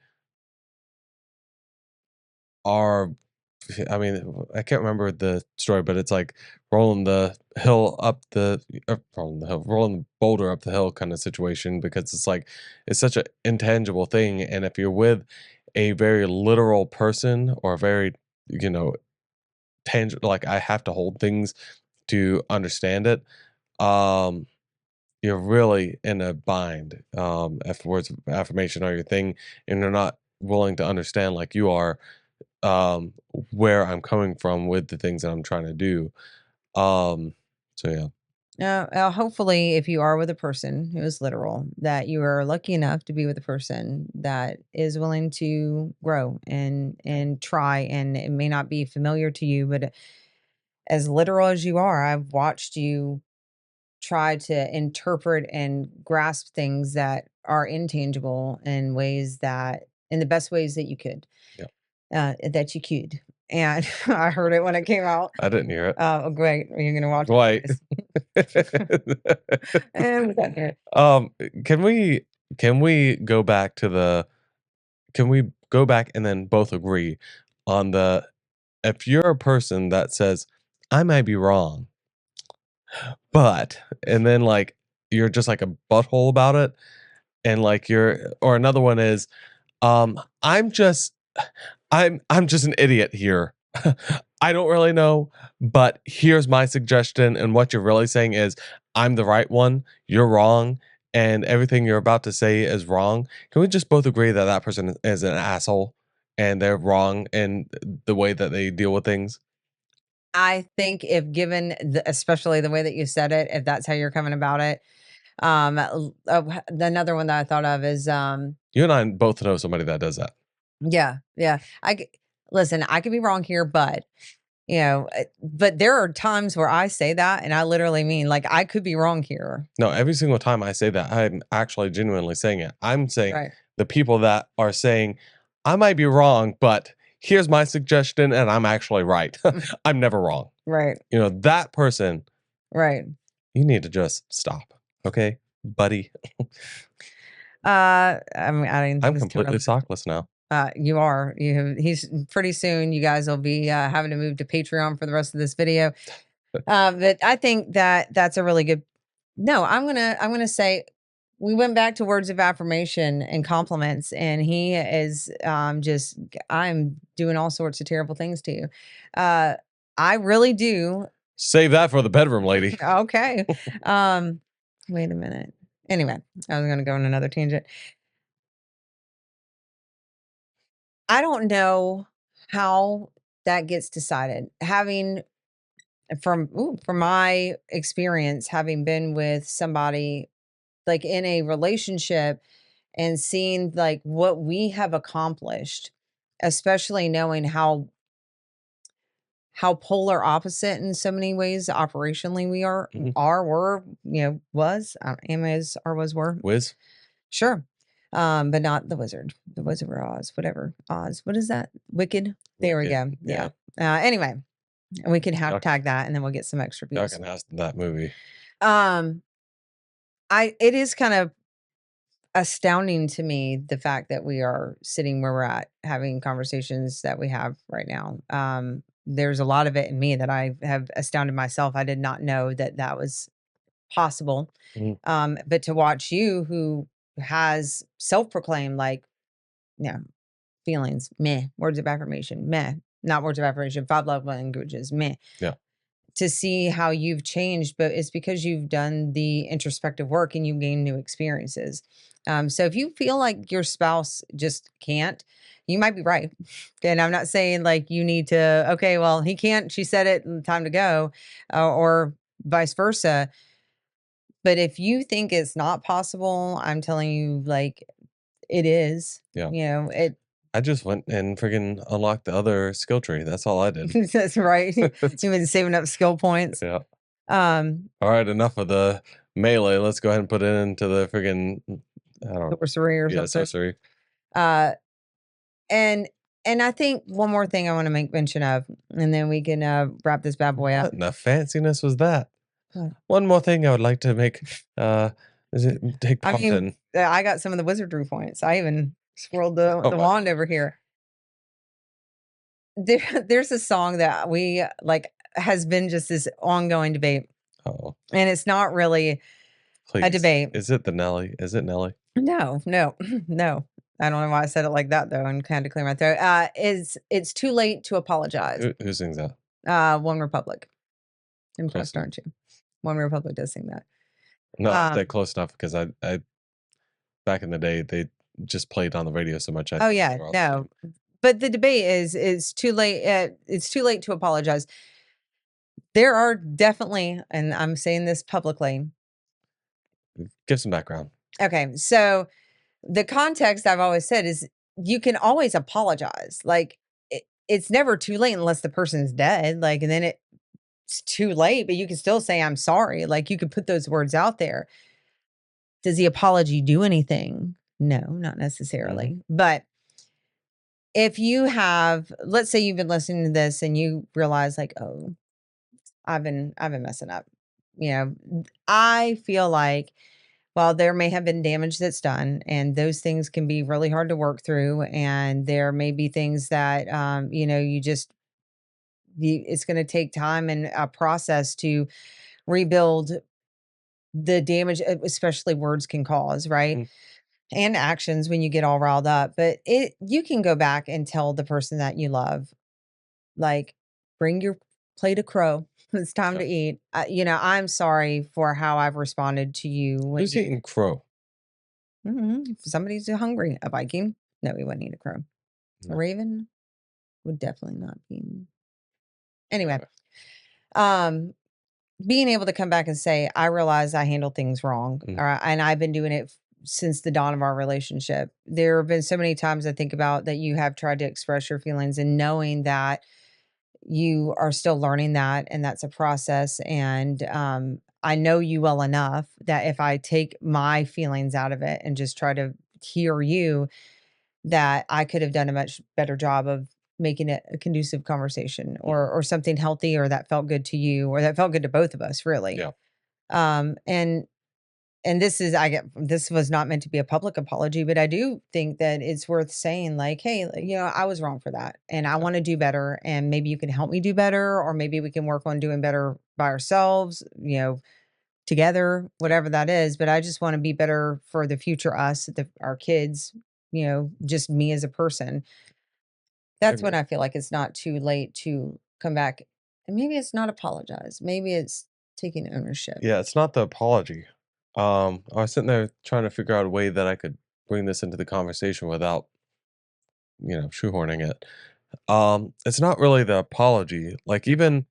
are I mean, I can't remember the story, but it's like rolling the hill up the rolling the boulder up the hill kind of situation because it's like it's such an intangible thing. And if you're with a very literal person or a very, you know, tangible, like I have to hold things to understand it, um, you're really in a bind. If words of affirmation are your thing and you're not willing to understand like you are, where I'm coming from with the things that I'm trying to do. Um, so yeah, Hopefully, if you are with a person who is literal, that you are lucky enough to be with a person that is willing to grow and try. And it may not be familiar to you, but as literal as you are, I've watched you try to interpret and grasp things that are intangible in ways that, in the best ways that you could, yeah. that you could. And I heard it when it came out. I didn't hear it. Oh, great! Are you going to watch Why? this? And we got here. um, can we go back to the? Can we go back and then both agree on the? If you're a person that says, "I might be wrong," but and then like you're just like a butthole about it, and like you're, or another one is, I'm just I'm just an idiot here. I don't really know, but here's my suggestion. And what you're really saying is, I'm the right one, you're wrong, and everything you're about to say is wrong. Can we just both agree that that person is an asshole and they're wrong in the way that they deal with things? I think if given especially the way that you said it, if that's how you're coming about it, another one that I thought of is, You and I both know somebody that does that. yeah, yeah. Listen. I could be wrong here, but But there are times where I say that and I literally mean like I could be wrong here. No, every single time I say that, I'm actually genuinely saying it. I'm saying Right. the people that are saying, I might be wrong, but here's my suggestion and I'm actually right. I'm never wrong. Right. That person, Right. you need to just stop. Okay, buddy. I'm adding I'm things to completely our sockless now. you are. He's pretty soon. You guys will be having to move to Patreon for the rest of this video. But I think that that's a really good. No, I'm gonna say we went back to words of affirmation and compliments, and he is just I'm doing all sorts of terrible things to you. I really do. Save that for the bedroom, lady. Okay. Wait a minute. Anyway, I was gonna go on another tangent. I don't know how that gets decided. Having from my experience, having been with somebody like in a relationship and seeing like what we have accomplished, especially knowing how polar opposite in so many ways operationally we Mhm. were, was, am is, or was, were. Wiz? Sure. But not the wizard. The Wizard of Oz, whatever. Oz. What is that? Wicked. There we go. Wicked, Yeah. Anyway, we can Y'all hashtag that and then we'll get some extra y'all views. can ask that movie. Um, it is kind of astounding to me the fact that we are sitting where we're at having conversations that we have right now. There's a lot of it in me that I have astounded myself. I did not know that that was possible. Mhm. But to watch you, who has self-proclaimed like, yeah, feelings, meh, words of affirmation, meh, not words of affirmation, 5 love languages, meh. Yeah. To see how you've changed, but it's because you've done the introspective work and you gain new experiences. So if you feel like your spouse just can't, you might be right. And I'm not saying like you need to, okay, well, he can't, she said it, time to go, or vice versa. But if you think it's not possible, I'm telling you, like, it is. Yeah. It I just went and freaking unlocked the other skill tree. That's all I did. that's right. You've been saving up skill points. Yeah. Um, All right, enough of the melee. Let's go ahead and put it into the freaking, I don't know. sorcery or Yeah, something. sorcery. Uh, and I think one more thing I want to make mention of, and then we can wrap this bad boy up. What in the fanciness was that? What? One more thing I would like to make take I part mean, in. I got some of the wizardry points. I even swirled the Oh, wow. wand over here. There's a song that we like has been just this ongoing debate, Oh, and it's not really please. a debate. Is it the Nelly? Is it Nelly? No, no, no. I don't know why I said it like that though, and kind of clear my throat. It's too late to apologize. Who sings that? One Republic. Close Impressed, enough. aren't you? One Republic does sing that. No, that close enough because I back in the day they just played on the radio so much. Oh yeah, no. But the debate is it's too late. It's too late to apologize. There are definitely, and I'm saying this publicly. Give some background. Okay, so the context I've always said is you can always apologize. Like it's never too late unless the person's dead. Like, and then it's too late, but you can still say, I'm sorry. Like you could put those words out there. Does the apology do anything? No, not necessarily. But if you have, let's say you've been listening to this and you realize like, oh, I've been messing up. I feel like while there may have been damage that's done, and those things can be really hard to work through, and there may be things that it's going to take time and a process to rebuild the damage, especially words can cause, right? Mm. And actions when you get all riled up. But you can go back and tell the person that you love, like, bring your plate of crow. It's time to eat. I'm sorry for how I've responded to you. Who's eating crow? If somebody's hungry, a Viking. No, we wouldn't eat a crow. No. A raven would definitely not be. Anyway, Okay. Being able to come back and say, I realize I handled things wrong, and I've been doing it since the dawn of our relationship. There have been so many times I think about that you have tried to express your feelings, and knowing that you are still learning that, and that's a process. And I know you well enough that if I take my feelings out of it and just try to hear you, that I could have done a much better job of making it a conducive conversation, or something healthy, or that felt good to you, or that felt good to both of us, really. Yeah. Um, and and this was not meant to be a public apology, but I do think that it's worth saying, like, hey, I was wrong for that, and I want to do better, and maybe you can help me do better, or maybe we can work on doing better by ourselves, together, whatever that is. But I just want to be better for the future us, our kids, just me as a person. That's when Agree. I feel like it's not too late to come back. And maybe it's not apologize. Maybe it's taking ownership. Yeah, it's not the apology. I was sitting there trying to figure out a way that I could bring this into the conversation without, shoehorning it. It's not really the apology. Like, even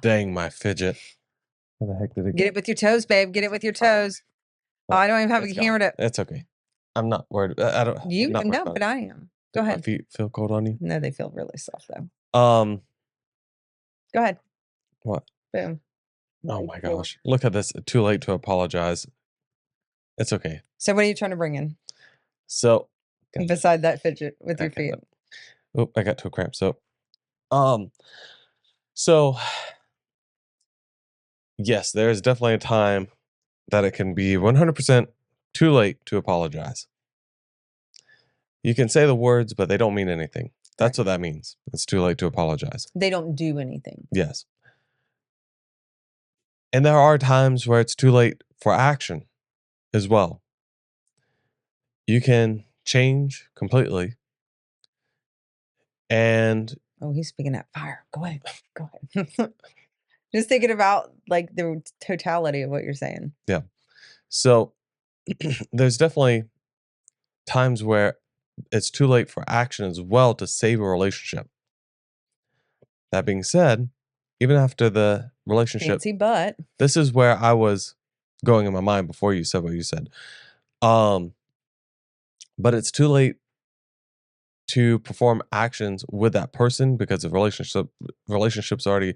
dang, my fidget. Where the heck did it Get go? it with your toes, babe. Get it with your toes. Oh, Oh, I don't even have it's a gone. camera to It's okay. I'm not worried. I don't. I'm you not worried no, about but it. I am. Go Did my ahead. feet feel cold on you? No, they feel really soft though. Um, Go ahead. what? Boom. Oh Right my there. gosh! Look at this. Too late to apologize. It's okay. So what are you trying to bring in So, gosh, beside that fidget with your back it feet? up. Oh, I got to a cramp. Um, so yes, there is definitely a time that it can be 100% too late to apologize. You can say the words, but they don't mean anything. Right. That's what that means. It's too late to apologize. They don't do anything. Yes. And there are times where it's too late for action as well. You can change completely. And Oh, he's speaking that fire. Go ahead. Go ahead. Just thinking about like the totality of what you're saying. yeah. So there's definitely times where it's too late for action as well to save a relationship. That being said, even after the relationship, Fancy butt. this is where I was going in my mind before you said what you said. Um, but it's too late to perform actions with that person because the relationship's already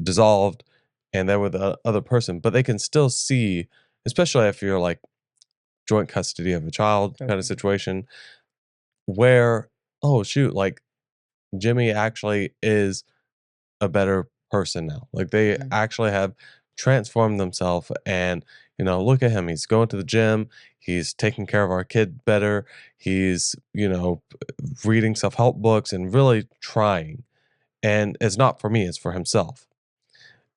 dissolved and they're with the other person. But they can still see, especially if you're like joint custody of a child kind of Okay. situation, where, oh shoot, like Jimmy actually is a better person now. Like, they Mm. actually have transformed themselves, and look at him. He's going to the gym. He's taking care of our kid better. He's, reading self-help books and really trying. And it's not for me, it's for himself.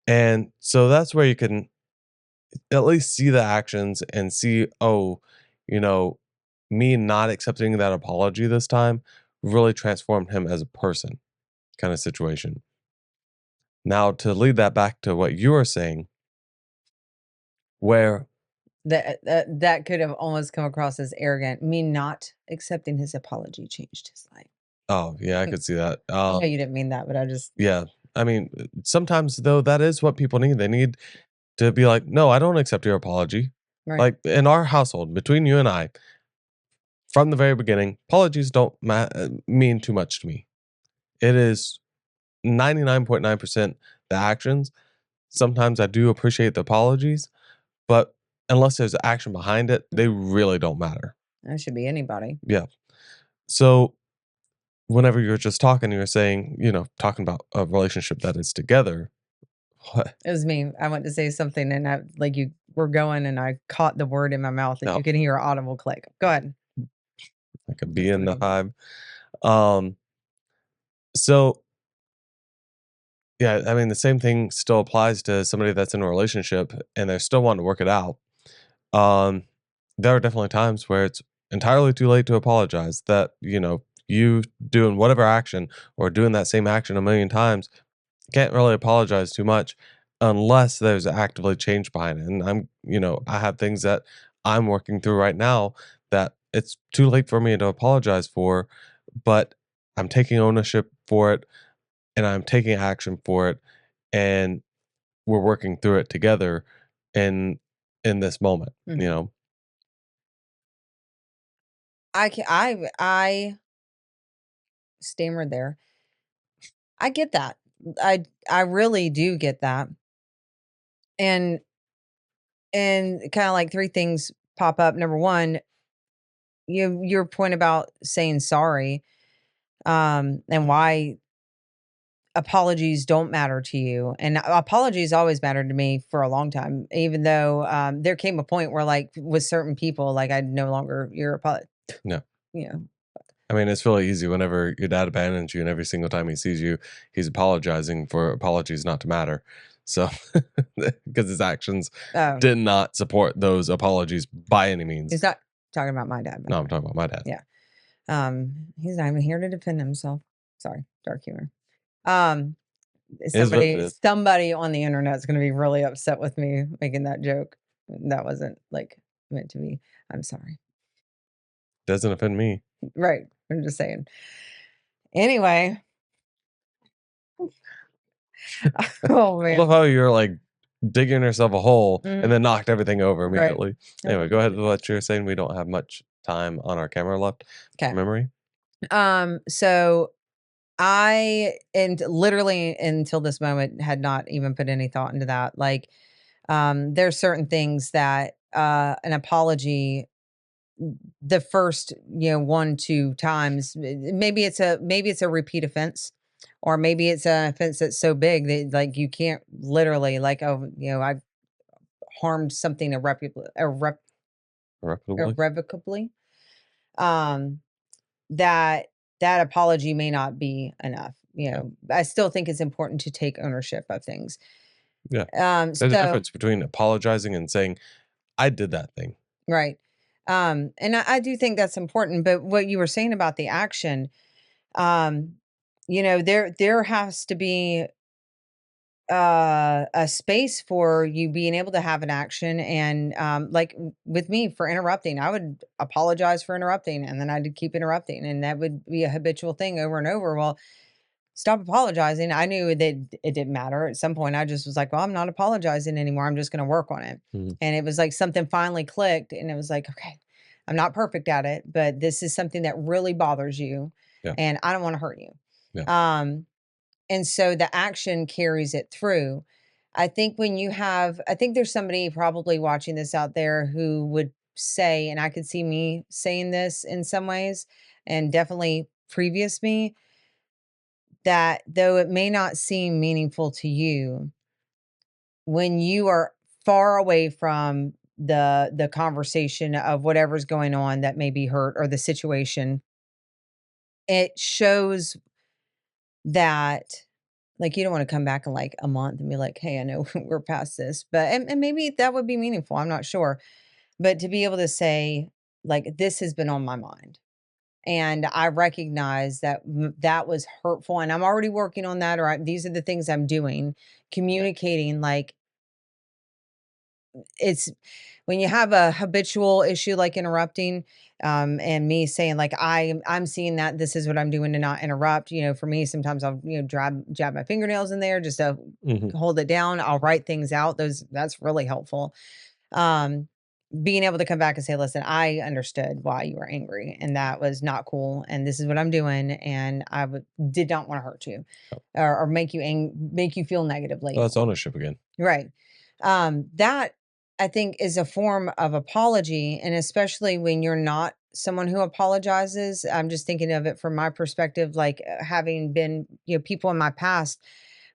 And so that's where you can at least see the actions and see, oh, you know, me not accepting that apology this time really transformed him as a person kind of situation. Now, to lead that back to what you were saying, where, That could have almost come across as arrogant. Me not accepting his apology changed his life. oh, yeah, I Like, could see that. I know you didn't mean that, but I just Yeah. I mean, sometimes though, that is what people need. They need to be like, no, I don't accept your apology. right. Like, in our household, between you and I, from the very beginning, apologies don't mean too much to me. It is 99.9% the actions. Sometimes I do appreciate the apologies, but unless there's action behind it, they really don't matter. That should be anybody. Yeah. So whenever you're just talking, you're saying, talking about a relationship that is together. What? It was me. I went to say something and I like you were going and I caught the word in my mouth that No, you can hear audible click. Go ahead. like a bee Just in the kidding. hive. Um, so yeah, I mean, the same thing still applies to somebody that's in a relationship and they're still wanting to work it out. Um, there are definitely times where it's entirely too late to apologize. That you doing whatever action or doing that same action a million times can't really apologize too much unless there's actively change behind it. And I have things that I'm working through right now that it's too late for me to apologize for, but I'm taking ownership for it and I'm taking action for it, and we're working through it together in in this moment, you Mhm. know. I stammered there. I get that. I really do get that. And kind of like three things pop up. Number one, your point about saying sorry, and why apologies don't matter to you. And apologies always mattered to me for a long time, even though there came a point where, like, with certain people, like, I'd no longer your apology. No. You know, I mean, it's really easy whenever your dad abandons you, and every single time he sees you, he's apologizing for apologies not to matter. So, because his actions oh, did not support those apologies by any means. he's not talking about my dad. No, I'm talking about my dad. Yeah. He's not even here to defend himself. Sorry, dark humor. Um, It is what it is. somebody on the internet is going to be really upset with me making that joke. That wasn't like meant to be. I'm sorry. Doesn't offend me. Right. I'm just saying. Anyway. Oh I man. love how you're like digging yourself a hole Mhm. and then knocked everything over Right. immediately. Anyway, go ahead with what you're saying. We don't have much time on our camera left. Okay. Memory. So and literally until this moment had not even put any thought into that. Like, there's certain things that an apology the first, 1 2 times, maybe it's a repeat offense, or maybe it's an offense that's so big that, like, you can't literally, like, oh, I've harmed something Irreparably. irrevocably. um that that apology may not be enough. Yeah. I still think it's important to take ownership of things. Yeah. um There's a so difference between apologizing and saying, I did that thing. right. And I do think that's important, but what you were saying about the action, um there has to be a space for you being able to have an action. And like, with me, for interrupting, I would apologize for interrupting, and then I'd keep interrupting, and that would be a habitual thing over and over. Well, stop apologizing. I knew that it didn't matter. At some point, I just was like, well, I'm not apologizing anymore. I'm just going to work on it. Mhm. And it was like something finally clicked, and it was like, okay, I'm not perfect at it, but this is something that really bothers you, Yeah. and I don't want to hurt you. Yeah. And so the action carries it through. I think there's somebody probably watching this out there who would say, and I could see me saying this in some ways, and definitely previous me, that though it may not seem meaningful to you, when you are far away from the conversation of whatever's going on that may be hurt, or the situation, it shows that, like, you don't want to come back in like a month and be like, hey, I know we're past this, but and maybe that would be meaningful, I'm not sure. But to be able to say, like, this has been on my mind, and I recognize that that was hurtful, and I'm already working on that, or these are the things I'm doing, communicating. Like, it's when you have a habitual issue like interrupting, and me saying, like, I'm seeing that this is what I'm doing to not interrupt. For me, sometimes I'll, jab my fingernails in there just to Mhm. hold it down. I'll write things out. That's really helpful. um Being able to come back and say, listen, I understood why you were angry, and that was not cool, and this is what I'm doing, and did not want to hurt you, or make you feel Well, negatively. that's ownership again. Right. That, I think, is a form of apology. And especially when you're not someone who apologizes. I'm just thinking of it from my perspective, like, having been, people in my past,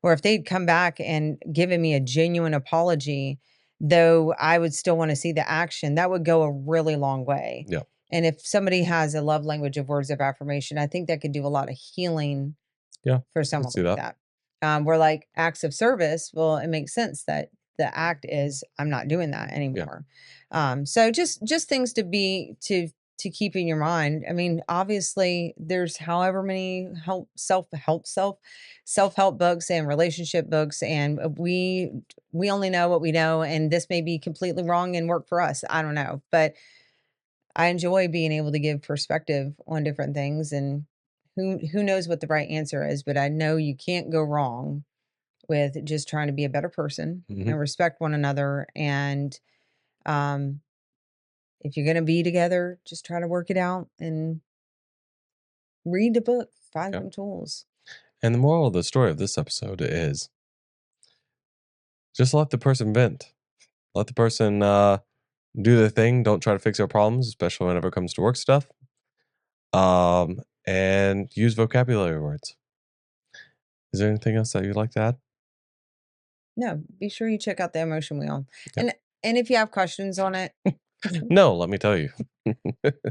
where if they'd come back and given me a genuine apology, though I would still want to see the action, that would go a really long way. Yeah. And if somebody has a love language of words of affirmation, I think that could do a lot of healing Yeah. for I can someone see like that. that. We're like acts of service. Well, it makes sense that the act is, I'm not doing that Yeah. anymore. So just things to keep in your mind. I mean, obviously, there's however many self help books and relationship books, and we only know what we know, and this may be completely wrong and work for us. I don't know, but I enjoy being able to give perspective on different things, and who knows what the right answer is, but I know you can't go wrong with just trying to be a better person Mhm. and respect one another. And um, if you're going to be together, just try to work it out and read the book, find Yeah. some tools. And the moral of the story of this episode is just let the person vent. Let the person do their thing. Don't try to fix their problems, especially whenever it comes to work stuff. And use vocabulary words. Is there anything else that you'd like to add? No, be sure you check out the emotion wheel. Yeah. And if you have questions on it, No, let me tell you.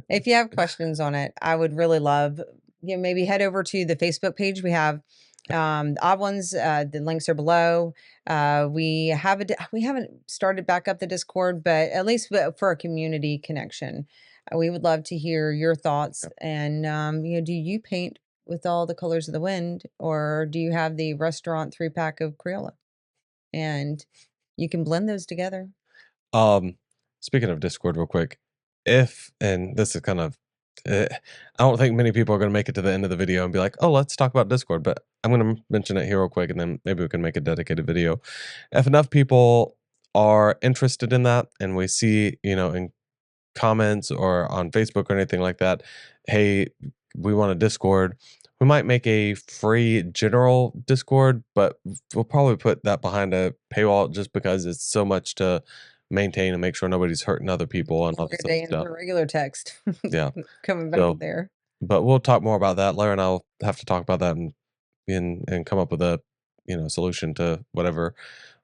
if you have questions on it, I would really love, maybe head over to the Facebook page. We have the odd ones. The links are below. We haven't started back up the Discord, but at least for a community connection, we would love to hear your thoughts. And do you paint with all the colors of the wind, or do you have the restaurant 3-pack of Crayola? And you can blend those together. Speaking of Discord real quick, and this is kind of, I don't think many people are going to make it to the end of the video and be like, oh, let's talk about Discord, but I'm going to mention it here real quick, and then maybe we can make a dedicated video. If enough people are interested in that, and we see, in comments or on Facebook or anything like that, hey, we want a Discord, we might make a free general Discord, but we'll probably put that behind a paywall just because it's so much to maintain and make sure nobody's hurting other people and all this other stuff. Regular text. Yeah. Coming back there. But we'll talk more about that. Larra and I'll have to talk about that and come up with a solution to whatever.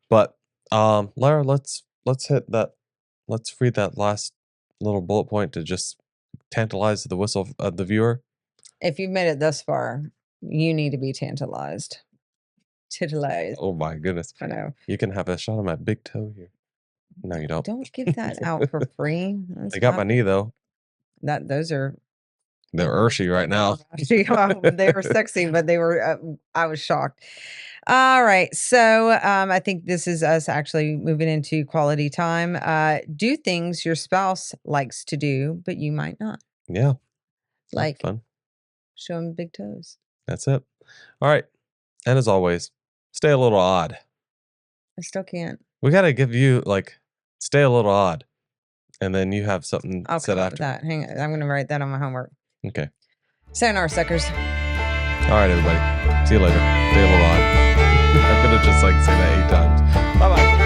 But Larra, let's hit that. Let's read that last little bullet point to just tantalize the whistle of the viewer. If you've made it thus far, you need to be tantalized. Titillized. Oh my goodness. I know. You can have a shot of my big toe here. No, you don't. Don't give that out for free. They got my knee though. Those are They're Urshy right now. They were sexy, but they were I was shocked. All right. So I think this is us actually moving into quality time. Do things your spouse likes to do, but you might not. Yeah. Like fun. Show them big toes. That's it. All right. And as always, stay a little odd. I still can't. We got to give you stay a little odd. And then you have something set after that. Hang on. I'm going to write that on my homework. Okay. Sayonara, suckers. All right, everybody. See you later. Stay a little odd. I'm going to just say that 8 times. Bye-bye.